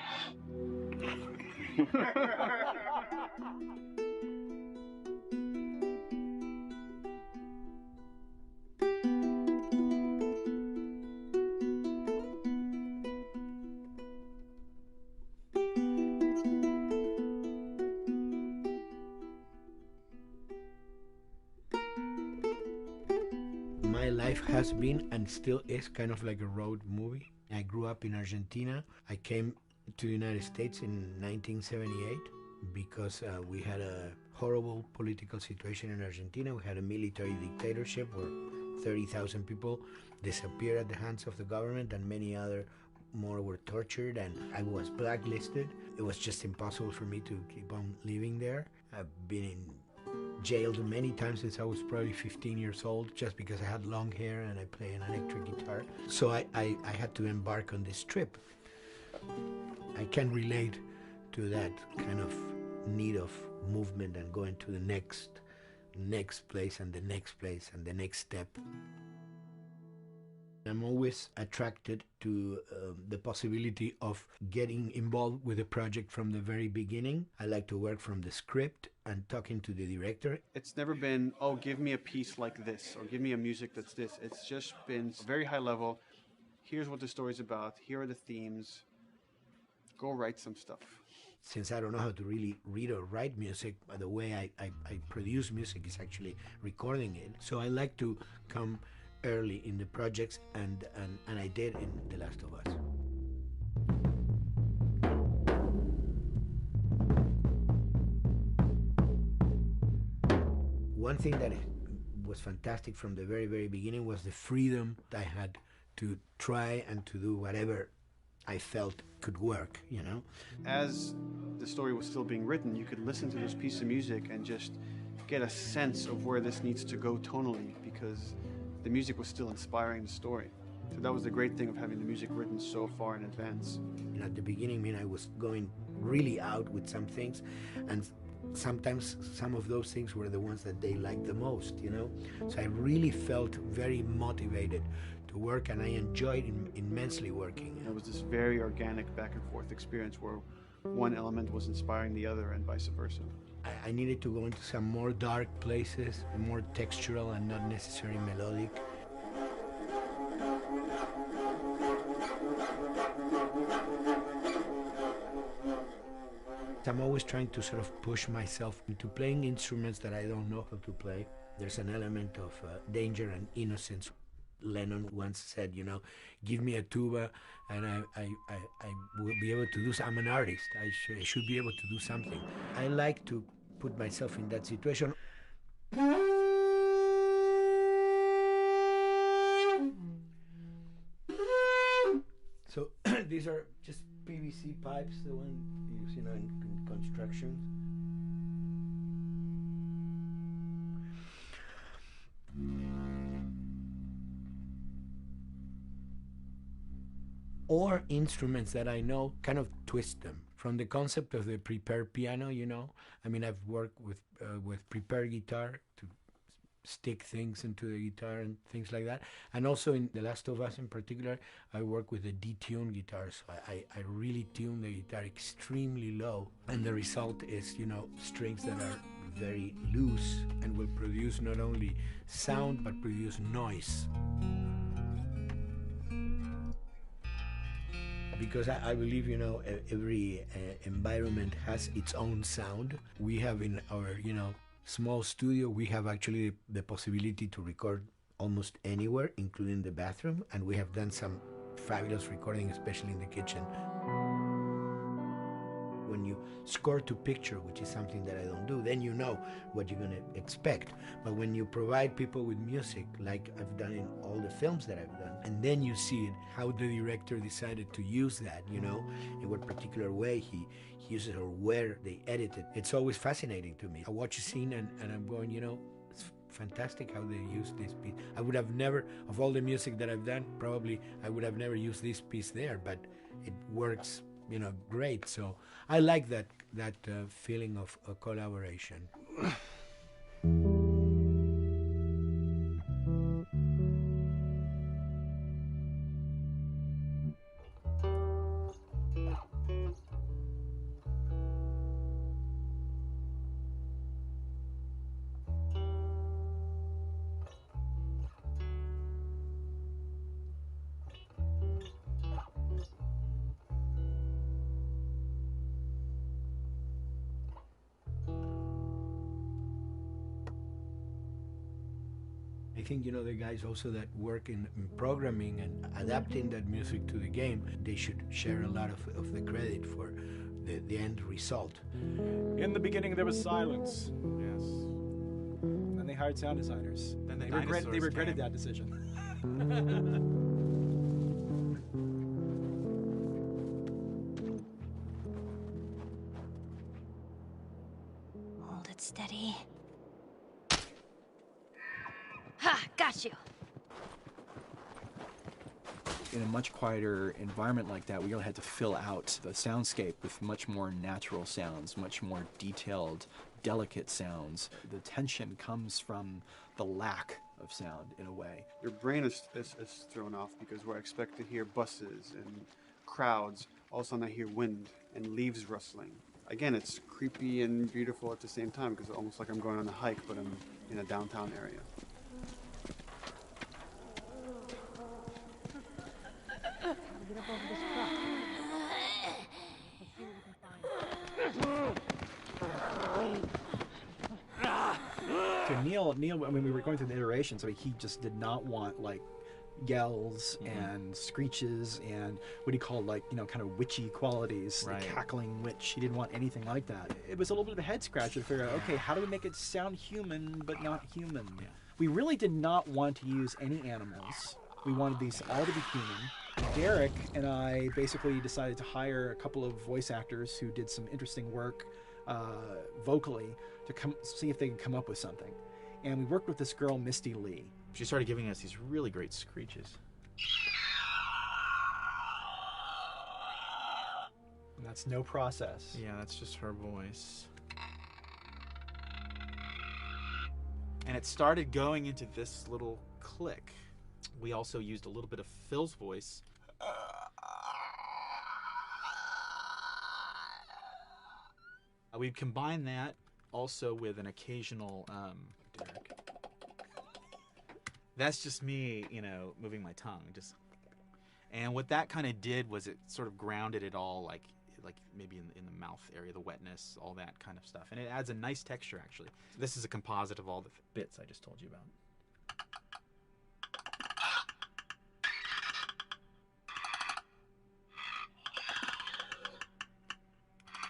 My life has been and still is kind of like a road movie. I grew up in Argentina. I came to the United States in 1978 because we had a horrible political situation in Argentina. We had a military dictatorship where 30,000 people disappeared at the hands of the government and many other more were tortured, and I was blacklisted. It was just impossible for me to keep on living there. I've been in jailed many times since I was probably 15 years old just because I had long hair and I play an electric guitar. So I had to embark on this trip. I can relate to that kind of need of movement and going to the next place and the next place and the next step. I'm always attracted to the possibility of getting involved with a project from the very beginning. I like to work from the script and talking to the director. It's never been, oh, give me a piece like this, or give me a music that's this. It's just been very high level. Here's what the story's about. Here are the themes. Go write some stuff. Since I don't know how to really read or write music, the way I produce music is actually recording it. So I like to come early in the projects, and I did in The Last of Us. One thing that was fantastic from the very, very beginning was the freedom I had to try and to do whatever I felt could work, you know? As the story was still being written, you could listen to this piece of music and just get a sense of where this needs to go tonally, because the music was still inspiring the story. So that was the great thing of having the music written so far in advance. You know, at the beginning, I mean, I was going really out with some things, and sometimes some of those things were the ones that they liked the most, you know? So I really felt very motivated to work, and I enjoyed immensely working. It was this very organic back and forth experience where one element was inspiring the other and vice versa. I needed to go into some more dark places, more textural and not necessarily melodic. I'm always trying to sort of push myself into playing instruments that I don't know how to play. There's an element of danger and innocence. Lennon once said, you know, give me a tuba and I will be able to do I'm an artist. I should be able to do something. I like to put myself in that situation. So these are just PVC pipes, the one you use, you know, in construction. Or instruments that I know, kind of twist them. From the concept of the prepared piano, you know, I mean, I've worked with prepared guitar to stick things into the guitar and things like that. And also in The Last of Us in particular, I work with a detuned guitar. So I really tune the guitar extremely low. And the result is, you know, strings that are very loose and will produce not only sound, but produce noise. Because I believe, you know, every environment has its own sound. We have in our, you know, small studio, we have actually the possibility to record almost anywhere, including the bathroom, and we have done some fabulous recording, especially in the kitchen. When you score to picture, which is something that I don't do, then you know what you're going to expect. But when you provide people with music, like I've done in all the films that I've done, and then you see it, how the director decided to use that, you know, in what particular way he uses it or where they edit it. It's always fascinating to me. I watch a scene and I'm going, you know, it's fantastic how they use this piece. I would have never, of all the music that I've done, probably I would have never used this piece there, but it works, you know, great. So I like that feeling of a collaboration. I think, you know, the guys also that work in programming and adapting that music to the game, they should share a lot of the credit for the end result. In the beginning, there was silence. Yes. Then they hired sound designers. Then they regretted that decision. Hold it steady. Ha! Got you! In a much quieter environment like that, we really had to fill out the soundscape with much more natural sounds, much more detailed, delicate sounds. The tension comes from the lack of sound, in a way. Your brain is thrown off because we're expected to hear buses and crowds. All of a sudden I hear wind and leaves rustling. Again, it's creepy and beautiful at the same time because it's almost like I'm going on a hike, but I'm in a downtown area. Get up over this truck. Let's see what we can find. To Neil, I mean, we were going through the iterations. I mean, he just did not want, like, yells and screeches and what he called kind of witchy qualities, the cackling witch. He didn't want anything like that. It was a little bit of a head scratcher to figure out, okay, how do we make it sound human but not human? Yeah. We really did not want to use any animals. We wanted these all to be human. Derek and I basically decided to hire a couple of voice actors who did some interesting work vocally to see if they could come up with something. And we worked with this girl, Misty Lee. She started giving us these really great screeches. And that's no process. Yeah, that's just her voice. And it started going into this little click. We also used a little bit of Phil's voice. We'd combine that also with an occasional Derek. That's just me, moving my tongue. And what that kind of did was it sort of grounded it all, like maybe in the mouth area, the wetness, all that kind of stuff. And it adds a nice texture, actually. This is a composite of all the bits I just told you about.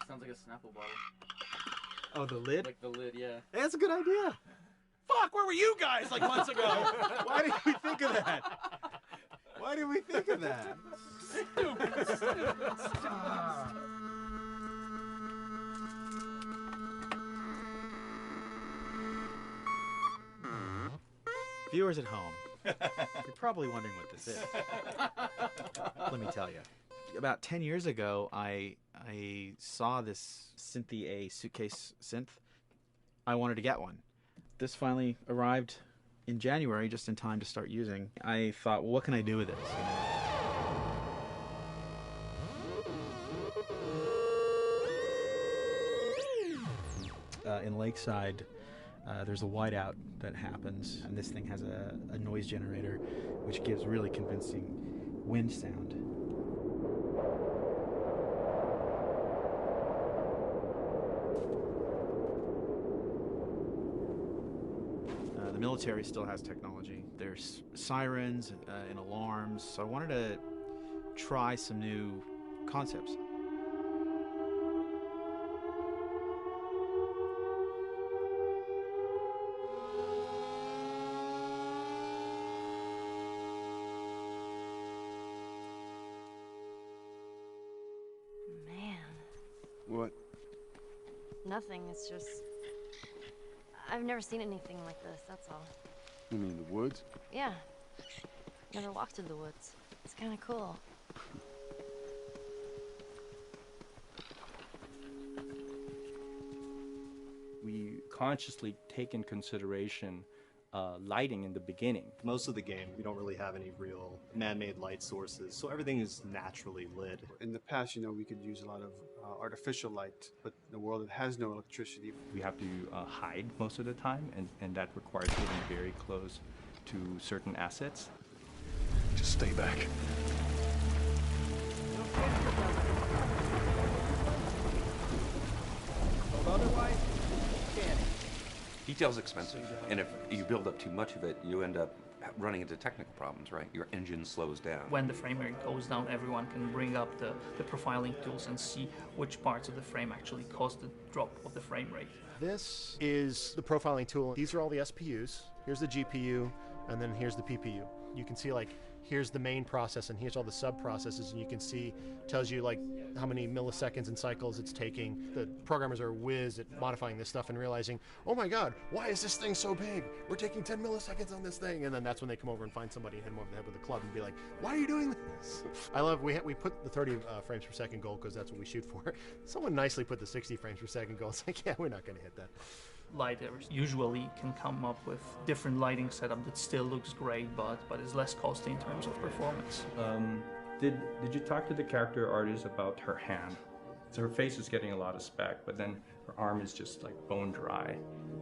Sounds like a Snapple bottle. Oh, the lid? Like the lid, yeah. Hey, that's a good idea. Fuck, where were you guys months ago? Why didn't we think of that? Why did we think of that? Stupid. Viewers at home, you're probably wondering what this is. Let me tell you. About 10 years ago, I saw this Synthy A suitcase synth. I wanted to get one. This finally arrived in January, just in time to start using. I thought, well, what can I do with this? In Lakeside, there's a whiteout that happens, and this thing has a noise generator, which gives really convincing wind sound. The military still has technology. There's sirens and alarms, so I wanted to try some new concepts. Man. What? Nothing. It's just... I've never seen anything like this, that's all. You mean the woods? Yeah. Never walked through the woods. It's kind of cool. We consciously take in consideration lighting in the beginning. Most of the game, we don't really have any real man-made light sources, so everything is naturally lit. In the past, we could use a lot of artificial light, but in a world that has no electricity. We have to hide most of the time, and that requires getting very close to certain assets. Just stay back. Otherwise, can't. Detail's expensive, and if you build up too much of it, you end up running into technical problems, right? Your engine slows down. When the frame rate goes down, everyone can bring up the profiling tools and see which parts of the frame actually cause the drop of the frame rate. This is the profiling tool. These are all the SPUs. Here's the GPU, and then here's the PPU. You can see here's the main process and here's all the sub-processes, and you can see, tells you how many milliseconds and cycles it's taking. The programmers are whiz at modifying this stuff and realizing, oh my god, why is this thing so big? We're taking 10 milliseconds on this thing. And then that's when they come over and find somebody and hit them over the head with a club and be like, why are you doing this? I love, we put the 30 frames per second goal because that's what we shoot for. Someone nicely put the 60 frames per second goal. It's like, yeah, we're not going to hit that. Lighters usually can come up with different lighting setup that still looks great, but is less costly in terms of performance. Did you talk to the character artist about her hand? So her face is getting a lot of spec, but then her arm is just bone dry.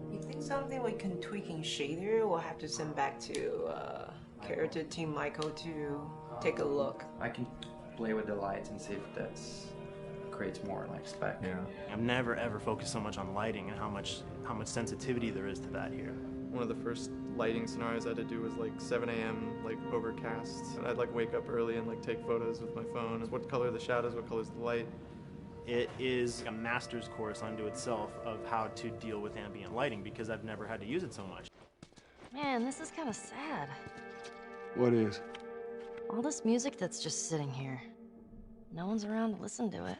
You think something we can tweak in shader? We'll have to send back to character team Michael to take a look. I can play with the lights and see if that creates more spec. Yeah. I've never ever focused so much on lighting and how much sensitivity there is to that here. One of the first lighting scenarios I had to do was like 7 a.m. like overcast, and I'd like wake up early and like take photos with my phone. What color are the shadows? What color is the light? It is a master's course unto itself of how to deal with ambient lighting because I've never had to use it so much. Man, this is kind of sad. What is? All this music that's just sitting here. No one's around to listen to it.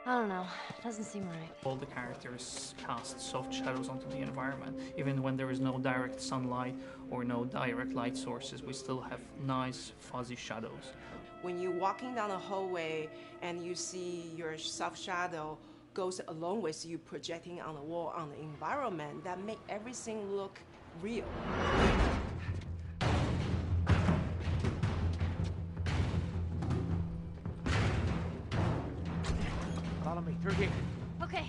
I don't know. It doesn't seem right. All the characters cast soft shadows onto the environment. Even when there is no direct sunlight or no direct light sources, we still have nice fuzzy shadows. When you're walking down the hallway and you see your soft shadow goes along with you projecting on the wall on the environment, that make everything look real. Follow me through here. Okay.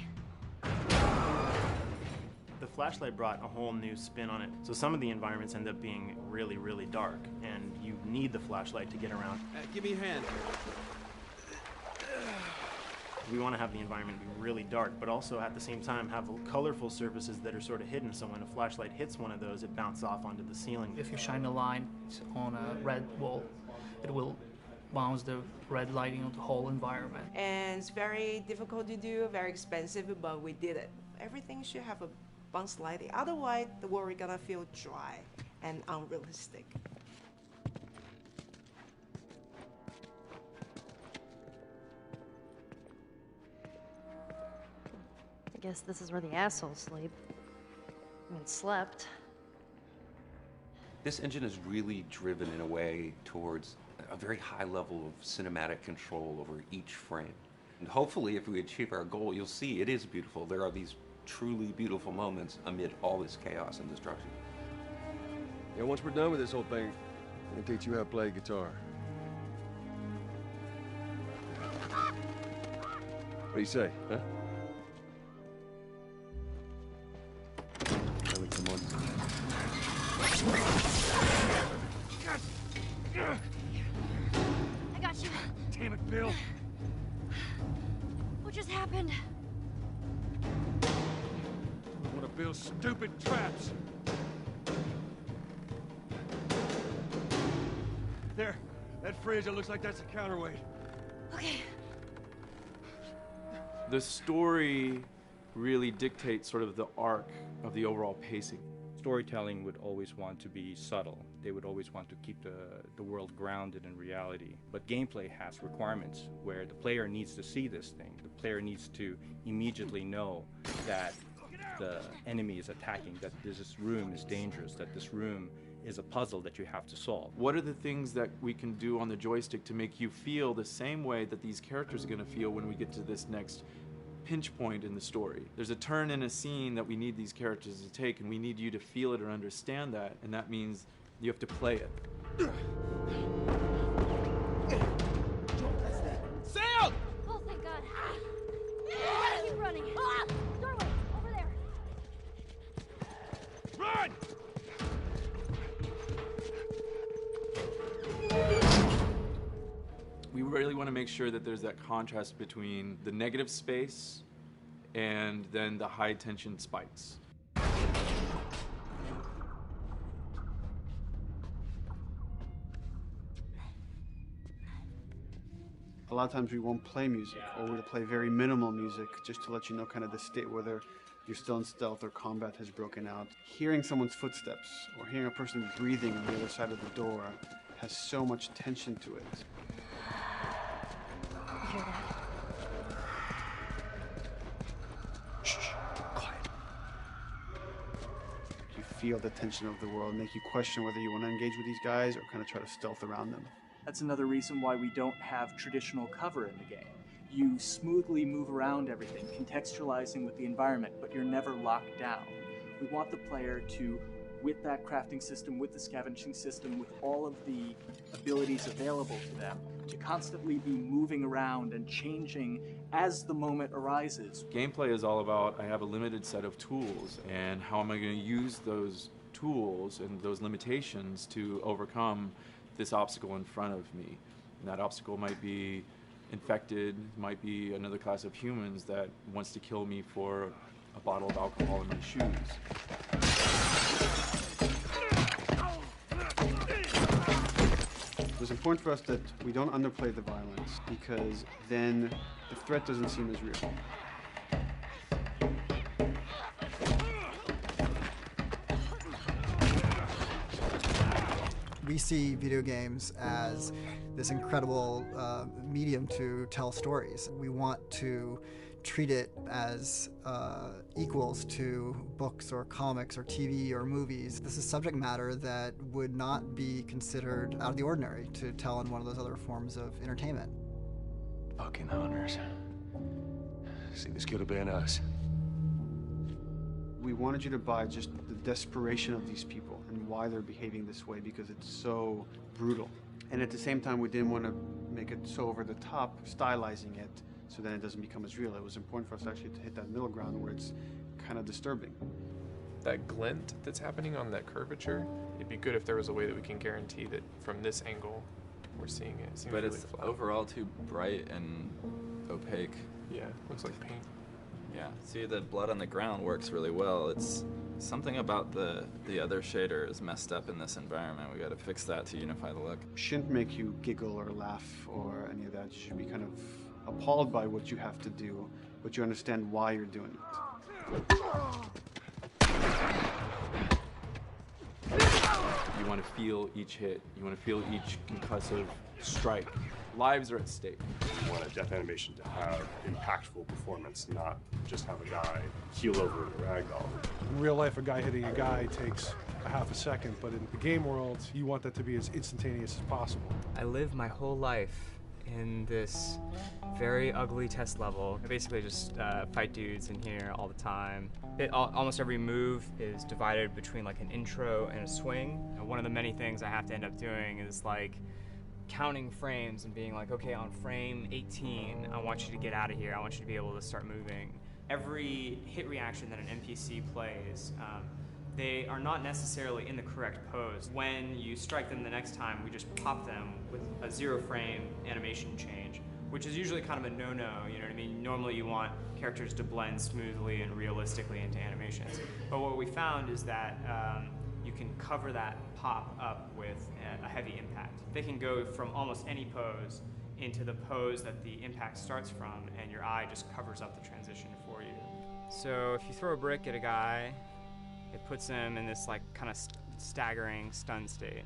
The flashlight brought a whole new spin on it. So some of the environments end up being really, really dark, and you need the flashlight to get around. Give me your hand. We want to have the environment be really dark, but also at the same time have colorful surfaces that are sort of hidden, so when a flashlight hits one of those, it bounces off onto the ceiling. If you shine a light on a red wall, it will bounce the red lighting on the whole environment. And it's very difficult to do, very expensive, but we did it. Everything should have a bounce lighting. Otherwise, the world is gonna feel dry and unrealistic. I guess this is where the assholes sleep. I mean, slept. This engine is really driven in a way towards a very high level of cinematic control over each frame. And hopefully, if we achieve our goal, you'll see it is beautiful. There are these truly beautiful moments amid all this chaos and destruction. Yeah, once we're done with this whole thing, I'm gonna teach you how to play guitar. What do you say, huh? Ellie, come on. I got you. Damn it, Bill. What just happened? One of Bill's stupid traps. There, that fridge, it looks like that's a counterweight. Okay. The story really dictates sort of the arc of the overall pacing. Storytelling would always want to be subtle. They would always want to keep the world grounded in reality. But gameplay has requirements where the player needs to see this thing. The player needs to immediately know that the enemy is attacking, that this room is dangerous, that this room is a puzzle that you have to solve. What are the things that we can do on the joystick to make you feel the same way that these characters are going to feel when we get to this next pinch point in the story? There's a turn in a scene that we need these characters to take, and we need you to feel it or understand that, and that means you have to play it. Sail! Oh, thank God. We gotta keep running. Doorway, over there. Run! We really want to make sure that there's that contrast between the negative space and then the high tension spikes. A lot of times we won't play music, or we'll play very minimal music just to let you know kind of the state, whether you're still in stealth or combat has broken out. Hearing someone's footsteps or hearing a person breathing on the other side of the door has so much tension to it. You hear that? Shh, quiet. You feel the tension of the world, make you question whether you want to engage with these guys or kind of try to stealth around them. That's another reason why we don't have traditional cover in the game. You smoothly move around everything, contextualizing with the environment, but you're never locked down. We want the player to, with that crafting system, with the scavenging system, with all of the abilities available to them, to constantly be moving around and changing as the moment arises. Gameplay is all about, I have a limited set of tools, and how am I going to use those tools and those limitations to overcome this obstacle in front of me. And that obstacle might be infected, might be another class of humans that wants to kill me for a bottle of alcohol in my shoes. It was important for us that we don't underplay the violence, because then the threat doesn't seem as real. We see video games as this incredible medium to tell stories. We want to treat it as equals to books or comics or TV or movies. This is subject matter that would not be considered out of the ordinary to tell in one of those other forms of entertainment. Fucking hunters. See, this could have been us. We wanted you to buy just the desperation of these people and why they're behaving this way, because it's so brutal. And at the same time, we didn't want to make it so over the top, stylizing it, so then it doesn't become as real. It was important for us actually to hit that middle ground where it's kind of disturbing. That glint that's happening on that curvature, it'd be good if there was a way that we can guarantee that from this angle, we're seeing it. It seems but really it's flat. overall too bright and opaque. Yeah, looks like paint. Yeah, see, the blood on the ground works really well. It's something about the other shader is messed up in this environment. We got to fix that to unify the look. Shouldn't make you giggle or laugh or any of that. You should be kind of appalled by what you have to do, but you understand why you're doing it. You want to feel each hit. You want to feel each concussive strike. Lives are at stake. We want a death animation to have impactful performance, not just have a guy keel over in a ragdoll. In real life, a guy hitting a guy takes a half a second, but in the game world, you want that to be as instantaneous as possible. I lived my whole life in this very ugly test level. I basically just fight dudes in here all the time. Almost every move is divided between like an intro and a swing. And one of the many things I have to end up doing is like counting frames and being like, okay, on frame 18, I want you to get out of here. I want you to be able to start moving. Every hit reaction that an NPC plays, they are not necessarily in the correct pose. When you strike them the next time, we just pop them with a 0-frame animation change, which is usually kind of a no-no, you know what I mean? Normally you want characters to blend smoothly and realistically into animations. But what we found is that you can cover that pop up with a heavy impact. They can go from almost any pose into the pose that the impact starts from, and your eye just covers up the transition for you. So if you throw a brick at a guy, it puts him in this like kind of staggering stun state.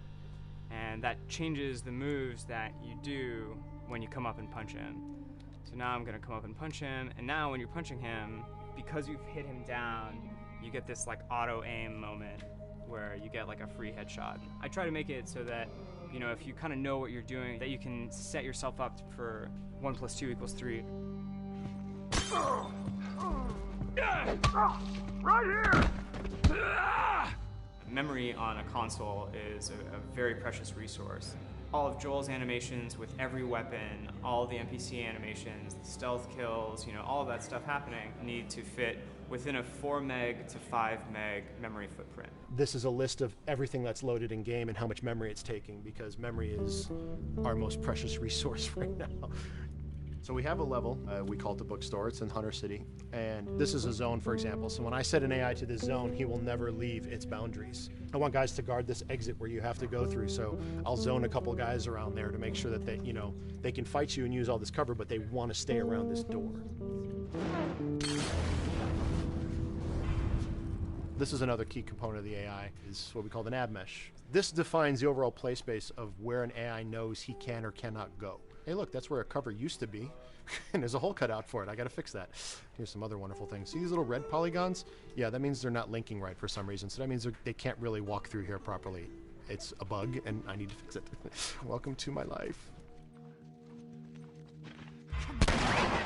And that changes the moves that you do when you come up and punch him. So now I'm gonna come up and punch him, and now when you're punching him, because you've hit him down, you get this like auto aim moment where you get like a free headshot. I try to make it so that, you know, if you kind of know what you're doing, that you can set yourself up for 1 + 2 = 3. Right here! Memory on a console is a very precious resource. All of Joel's animations with every weapon, all of the NPC animations, the stealth kills, you know, all of that stuff happening need to fit within a 4 meg to 5 meg memory footprint. This is a list of everything that's loaded in game and how much memory it's taking, because memory is our most precious resource right now. So we have a level, we call it the bookstore, it's in Hunter City, and this is a zone, for example. So when I set an AI to this zone, he will never leave its boundaries. I want guys to guard this exit where you have to go through, so I'll zone a couple guys around there to make sure that they, you know, they can fight you and use all this cover, but they want to stay around this door. This is another key component of the AI, is what we call the nav mesh. This defines the overall play space of where an AI knows he can or cannot go. Hey look, that's where a cover used to be, and there's a hole cut out for it. I gotta fix that. Here's some other wonderful things. See these little red polygons? Yeah, that means they're not linking right for some reason, so that means they can't really walk through here properly. It's a bug, and I need to fix it. Welcome to my life. Hey!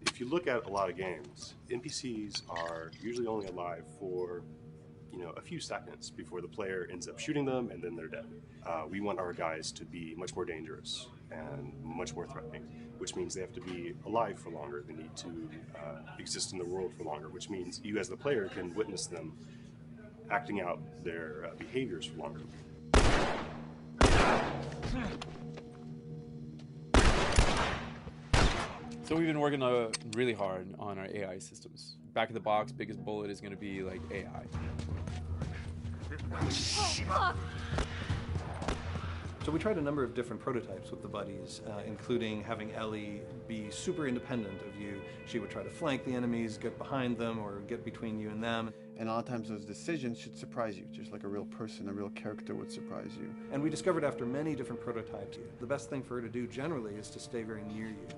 If you look at a lot of games, NPCs are usually only alive for, you know, a few seconds before the player ends up shooting them and then they're dead. We want our guys to be much more dangerous and much more threatening, which means they have to be alive for longer. They need to exist in the world for longer, which means you as the player can witness them acting out their behaviors for longer. So we've been working really hard on our AI systems. Back of the box, biggest bullet is going to be like AI. So we tried a number of different prototypes with the buddies, including having Ellie be super independent of you. She would try to flank the enemies, get behind them, or get between you and them. And a lot of times those decisions should surprise you, just like a real person, a real character would surprise you. And we discovered after many different prototypes, the best thing for her to do generally is to stay very near you.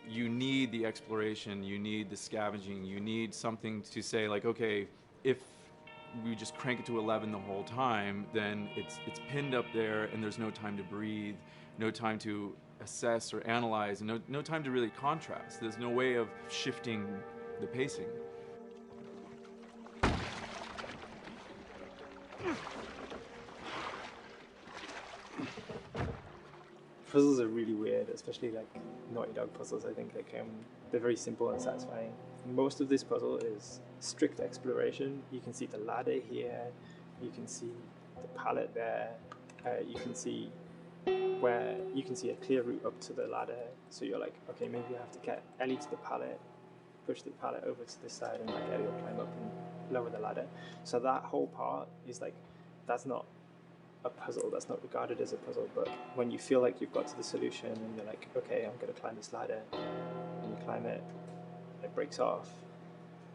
You need the exploration, you need the scavenging, you need something to say like, okay, if we just crank it to 11 the whole time, then it's pinned up there and there's no time to breathe, no time to assess or analyze, and no time to really contrast. There's no way of shifting the pacing. Puzzles are really weird, especially like Naughty Dog puzzles. I think they're very simple and satisfying. Most of this puzzle is strict exploration. You can see the ladder here, you can see the pallet there, you can see a clear route up to the ladder. So you're like, okay, maybe I have to get Ellie to the pallet, push the pallet over to this side, and like Ellie will climb up and lower the ladder. So that whole part is like, that's not a puzzle, that's not regarded as a puzzle, but when you feel like you've got to the solution and you're like, okay, I'm going to climb this ladder, and you climb it, it breaks off,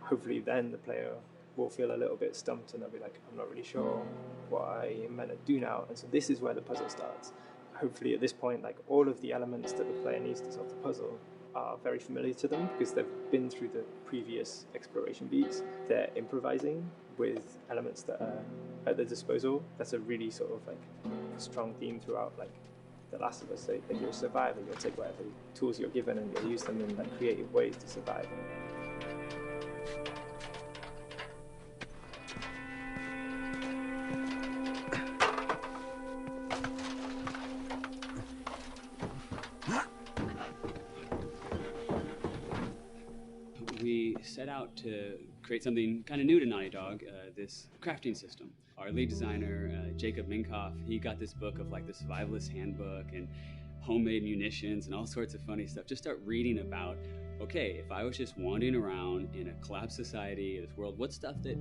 hopefully then the player will feel a little bit stumped and they'll be like, I'm not really sure what I am meant to do now. And so this is where the puzzle starts. Hopefully at this point, like all of the elements that the player needs to solve the puzzle are very familiar to them because they've been through the previous exploration beats. They're improvising with elements that are at their disposal. That's a really sort of like strong theme throughout like The Last of Us. So that you're a survivor, you'll take whatever tools you're given and you'll use them in like creative ways to survive. We set out to create something kind of new to Naughty Dog, this crafting system. Our lead designer, Jacob Minkoff, he got this book of like the survivalist handbook and homemade munitions and all sorts of funny stuff. Just start reading about, okay, if I was just wandering around in a collapsed society, this world, what stuff that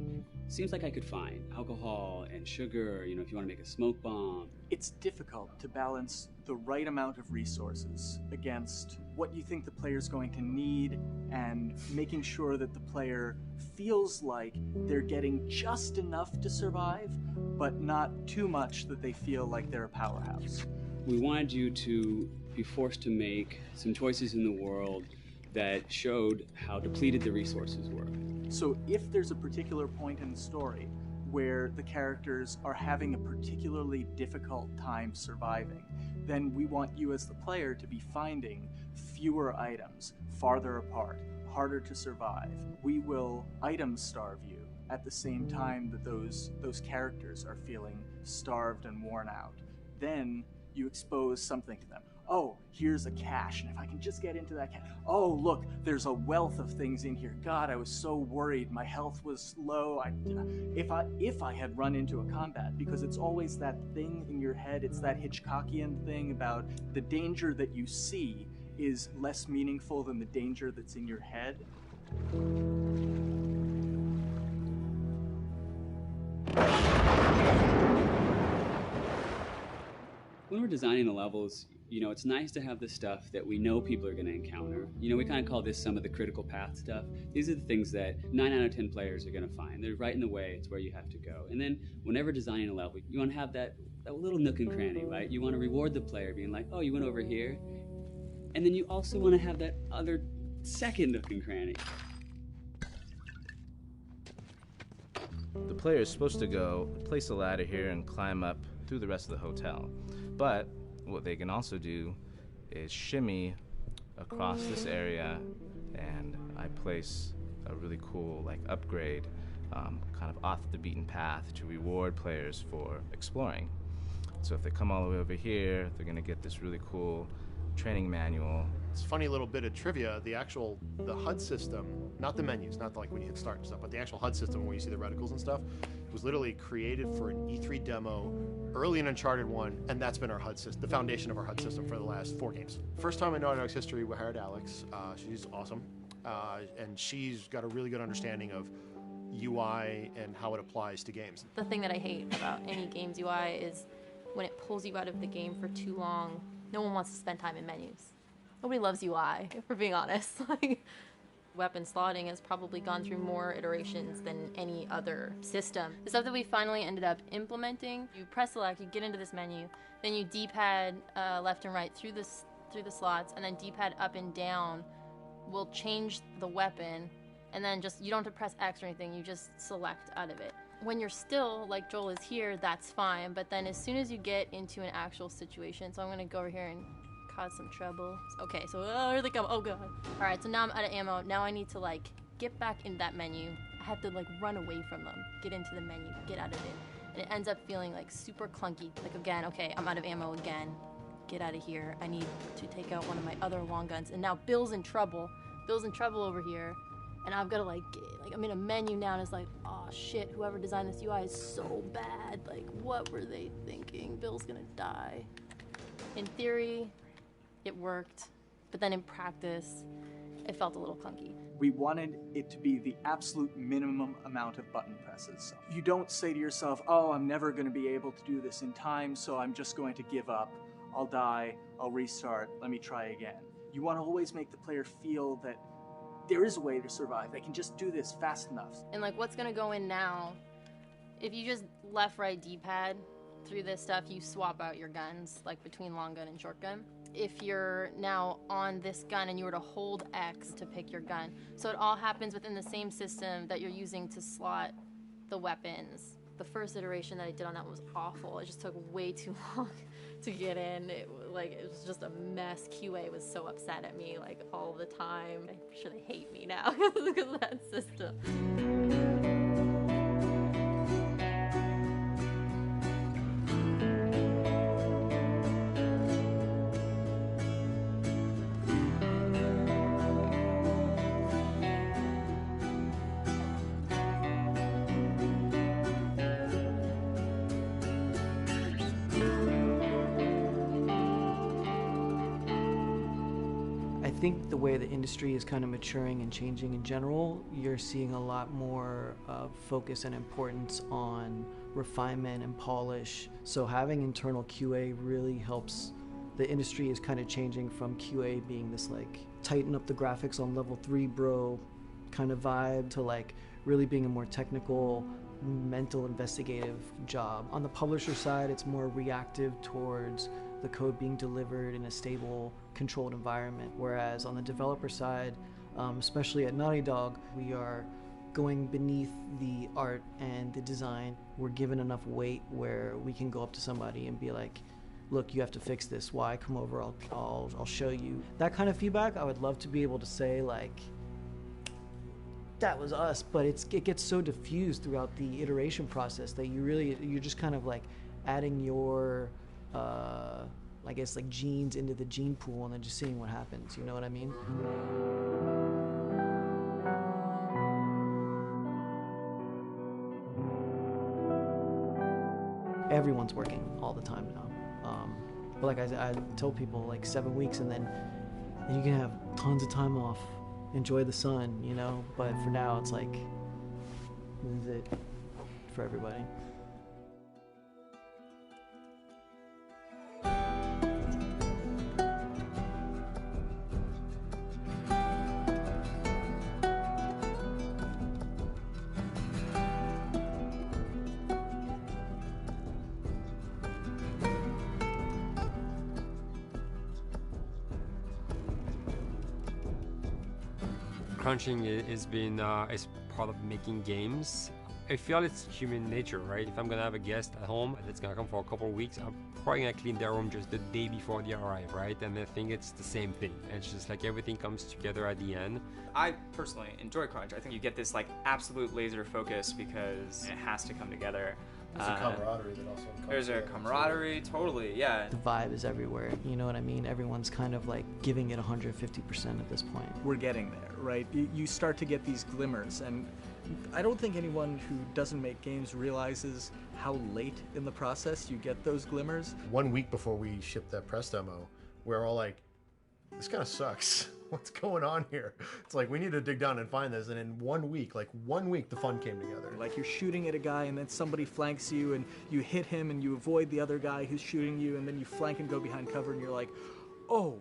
seems like I could find? Alcohol and sugar, you know, if you want to make a smoke bomb. It's difficult to balance the right amount of resources against what you think the player's going to need and making sure that the player feels like they're getting just enough to survive, but not too much that they feel like they're a powerhouse. We wanted you to be forced to make some choices in the world that showed how depleted the resources were. So if there's a particular point in the story where the characters are having a particularly difficult time surviving, then we want you as the player to be finding fewer items, farther apart, harder to survive. We will item starve you at the same time that those characters are feeling starved and worn out. Then you expose something to them. Oh, here's a cache, and if I can just get into that cache. Oh, look, there's a wealth of things in here. God, I was so worried. My health was low. If I had run into a combat, because it's always that thing in your head, it's that Hitchcockian thing about the danger that you see is less meaningful than the danger that's in your head. When we're designing the levels, you know, it's nice to have the stuff that we know people are going to encounter. You know, we kind of call this some of the critical path stuff. These are the things that 9 out of 10 players are going to find. They're right in the way. It's where you have to go. And then whenever designing a level, you want to have that little nook and cranny, right? You want to reward the player being like, oh, you went over here. And then you also want to have that other second nook and cranny. The player is supposed to go place a ladder here and climb up through the rest of the hotel. But what they can also do is shimmy across this area, and I place a really cool like upgrade kind of off the beaten path to reward players for exploring. So if they come all the way over here, they're going to get this really cool training manual. It's a funny little bit of trivia. The HUD system, not the menus, not like when you hit start and stuff, but the actual HUD system where you see the reticles and stuff, was literally created for an E3 demo early in Uncharted 1, and that's been our HUD system, the foundation of our HUD system for the last 4 games. First time in Naughty Dog's history, we hired Alex. She's awesome, and she's got a really good understanding of UI and how it applies to games. The thing that I hate about any game's UI is when it pulls you out of the game for too long. No one wants to spend time in menus. Nobody loves UI, if we're being honest. Weapon slotting has probably gone through more iterations than any other system. The stuff that we finally ended up implementing, you press select, you get into this menu, then you D-pad left and right through the slots, and then D-pad up and down will change the weapon, and then just, you don't have to press X or anything, you just select out of it. When you're still, like Joel is here, that's fine, but then as soon as you get into an actual situation, so I'm gonna go over here and cause some trouble. Okay, so here they come. Oh god. Alright, so now I'm out of ammo. Now I need to like get back in that menu. I have to like run away from them, get into the menu, get out of it. And it ends up feeling like super clunky. Like again, okay, I'm out of ammo again. Get out of here. I need to take out one of my other long guns. And now Bill's in trouble. Bill's in trouble over here. And I've got to like I'm in a menu now and it's like, oh shit, whoever designed this UI is so bad. Like, what were they thinking? Bill's gonna die. In theory, it worked, but then in practice, it felt a little clunky. We wanted it to be the absolute minimum amount of button presses. You don't say to yourself, oh, I'm never going to be able to do this in time, so I'm just going to give up. I'll die, I'll restart, let me try again. You want to always make the player feel that there is a way to survive. They can just do this fast enough. And like what's going to go in now, if you just left, right, D-pad through this stuff, you swap out your guns, like between long gun and short gun. If you're now on this gun and you were to hold X to pick your gun. So it all happens within the same system that you're using to slot the weapons. The first iteration that I did on that was awful. It just took way too long to get in. It was just a mess. QA was so upset at me like all the time. I'm sure they hate me now because of that system. I think the way the industry is kind of maturing and changing in general, you're seeing a lot more focus and importance on refinement and polish. So having internal QA really helps. The industry is kind of changing from QA being this like tighten up the graphics on level 3 bro kind of vibe to like really being a more technical, mental investigative job. On the publisher side, it's more reactive towards the code being delivered in a stable, controlled environment. Whereas on the developer side, especially at Naughty Dog, we are going beneath the art and the design. We're given enough weight where we can go up to somebody and be like, look, you have to fix this. Why? Come over, I'll show you. That kind of feedback, I would love to be able to say like, that was us, but it gets so diffused throughout the iteration process that you're just kind of like adding your I guess like genes into the gene pool and then just seeing what happens, you know what I mean? Everyone's working all the time now. But like I tell people, like 7 weeks and then you can have tons of time off, enjoy the sun, you know? But for now it's like, this is it for everybody. Crunching is part of making games. I feel it's human nature, right? If I'm gonna have a guest at home that's gonna come for a couple of weeks, I'm probably gonna clean their room just the day before they arrive, right? And I think it's the same thing. It's just like everything comes together at the end. I personally enjoy crunch. I think you get this like absolute laser focus because it has to come together. There's a camaraderie that also comes There's a together. camaraderie, totally, yeah. The vibe is everywhere, you know what I mean? Everyone's kind of like giving it 150% at this point. We're getting there, right? You start to get these glimmers, and I don't think anyone who doesn't make games realizes how late in the process you get those glimmers. 1 week before we shipped that press demo, we're all like, this kind of sucks. What's going on here? It's like, we need to dig down and find this. And in 1 week, the fun came together. Like you're shooting at a guy and then somebody flanks you and you hit him and you avoid the other guy who's shooting you, and then you flank and go behind cover and you're like, oh,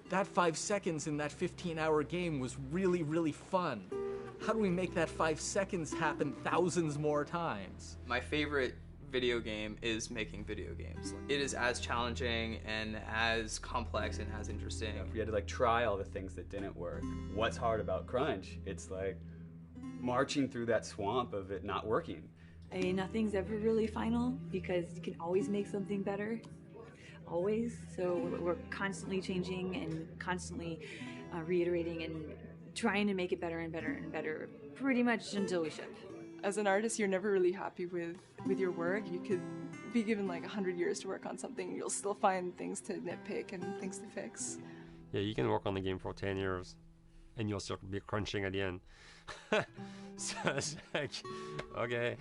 that 5 seconds in that 15-hour game was really, really fun. How do we make that 5 seconds happen thousands more times? My favorite video game is making video games. It is as challenging and as complex and as interesting. If we had to like try all the things that didn't work, what's hard about Crunch? It's like marching through that swamp of it not working. I mean, nothing's ever really final because you can always make something better, always. So we're constantly changing and constantly reiterating and trying to make it better and better and better, pretty much until we ship. As an artist, you're never really happy with your work. You could be given like 100 years to work on something, you'll still find things to nitpick and things to fix. Yeah, you can work on the game for 10 years and you'll still be crunching at the end. So it's like, okay.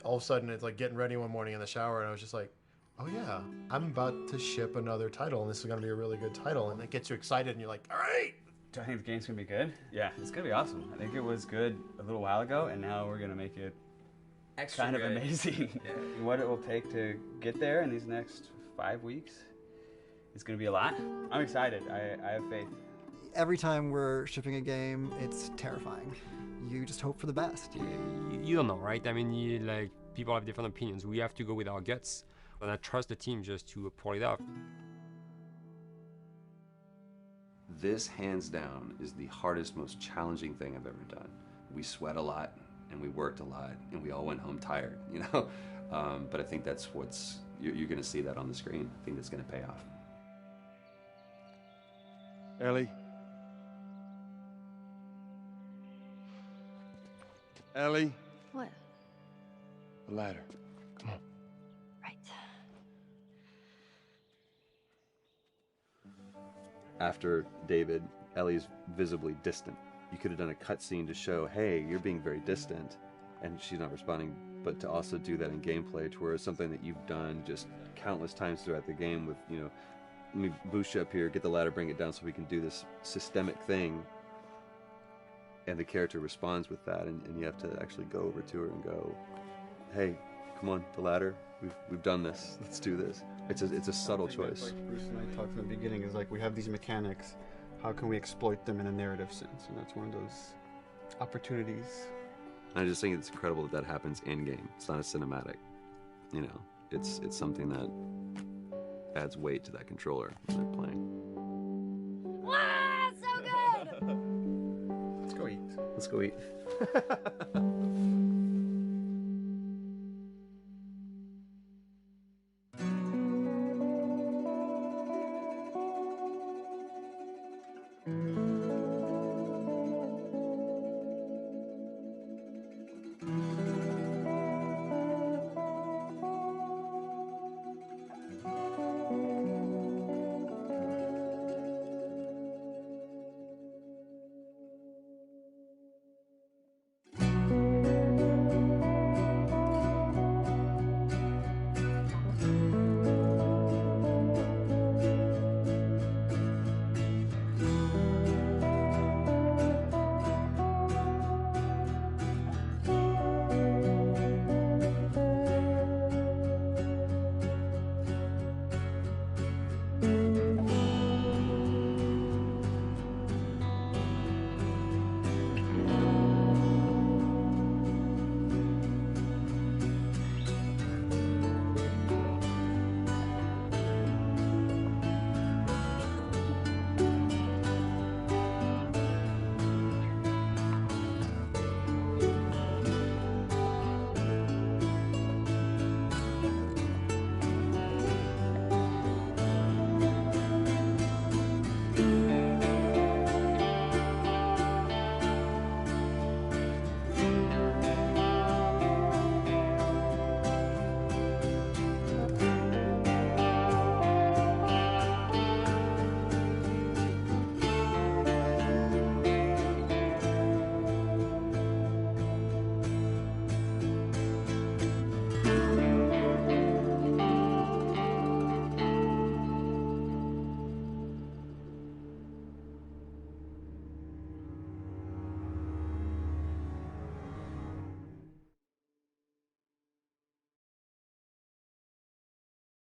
All of a sudden, it's like getting ready one morning in the shower, and I was just like, oh yeah, I'm about to ship another title, and this is going to be a really good title, and it gets you excited, and you're like, all right. Do I think the game's gonna be good? Yeah, it's gonna be awesome. I think it was good a little while ago, and now we're gonna make it extra kind of good. amazing. Yeah. What it will take to get there in these next 5 weeks is gonna be a lot. I'm excited. I have faith. Every time we're shipping a game, it's terrifying. You just hope for the best. You don't know, right? I mean, people have different opinions. We have to go with our guts, and I trust the team just to pull it off. This, hands down, is the hardest, most challenging thing I've ever done. We sweat a lot, and we worked a lot, and we all went home tired, you know? But I think that's you're gonna see that on the screen. I think that's gonna pay off. Ellie? Ellie? What? The ladder. Come on. Right. After David, Ellie's visibly distant. You could have done a cutscene to show, hey, you're being very distant, and she's not responding, but to also do that in gameplay to where it's something that you've done just countless times throughout the game with, you know, let me boost you up here, get the ladder, bring it down so we can do this systemic thing, and the character responds with that, and you have to actually go over to her and go, hey, come on, the ladder, we've done this, let's do this. It's a subtle choice. Like Bruce and I talked from the beginning, is like we have these mechanics, how can we exploit them in a narrative sense? And that's one of those opportunities. I just think it's incredible that happens in-game. It's not a cinematic, you know, it's something that adds weight to that controller when they're playing. Wow, so good! Let's go eat. Let's go eat.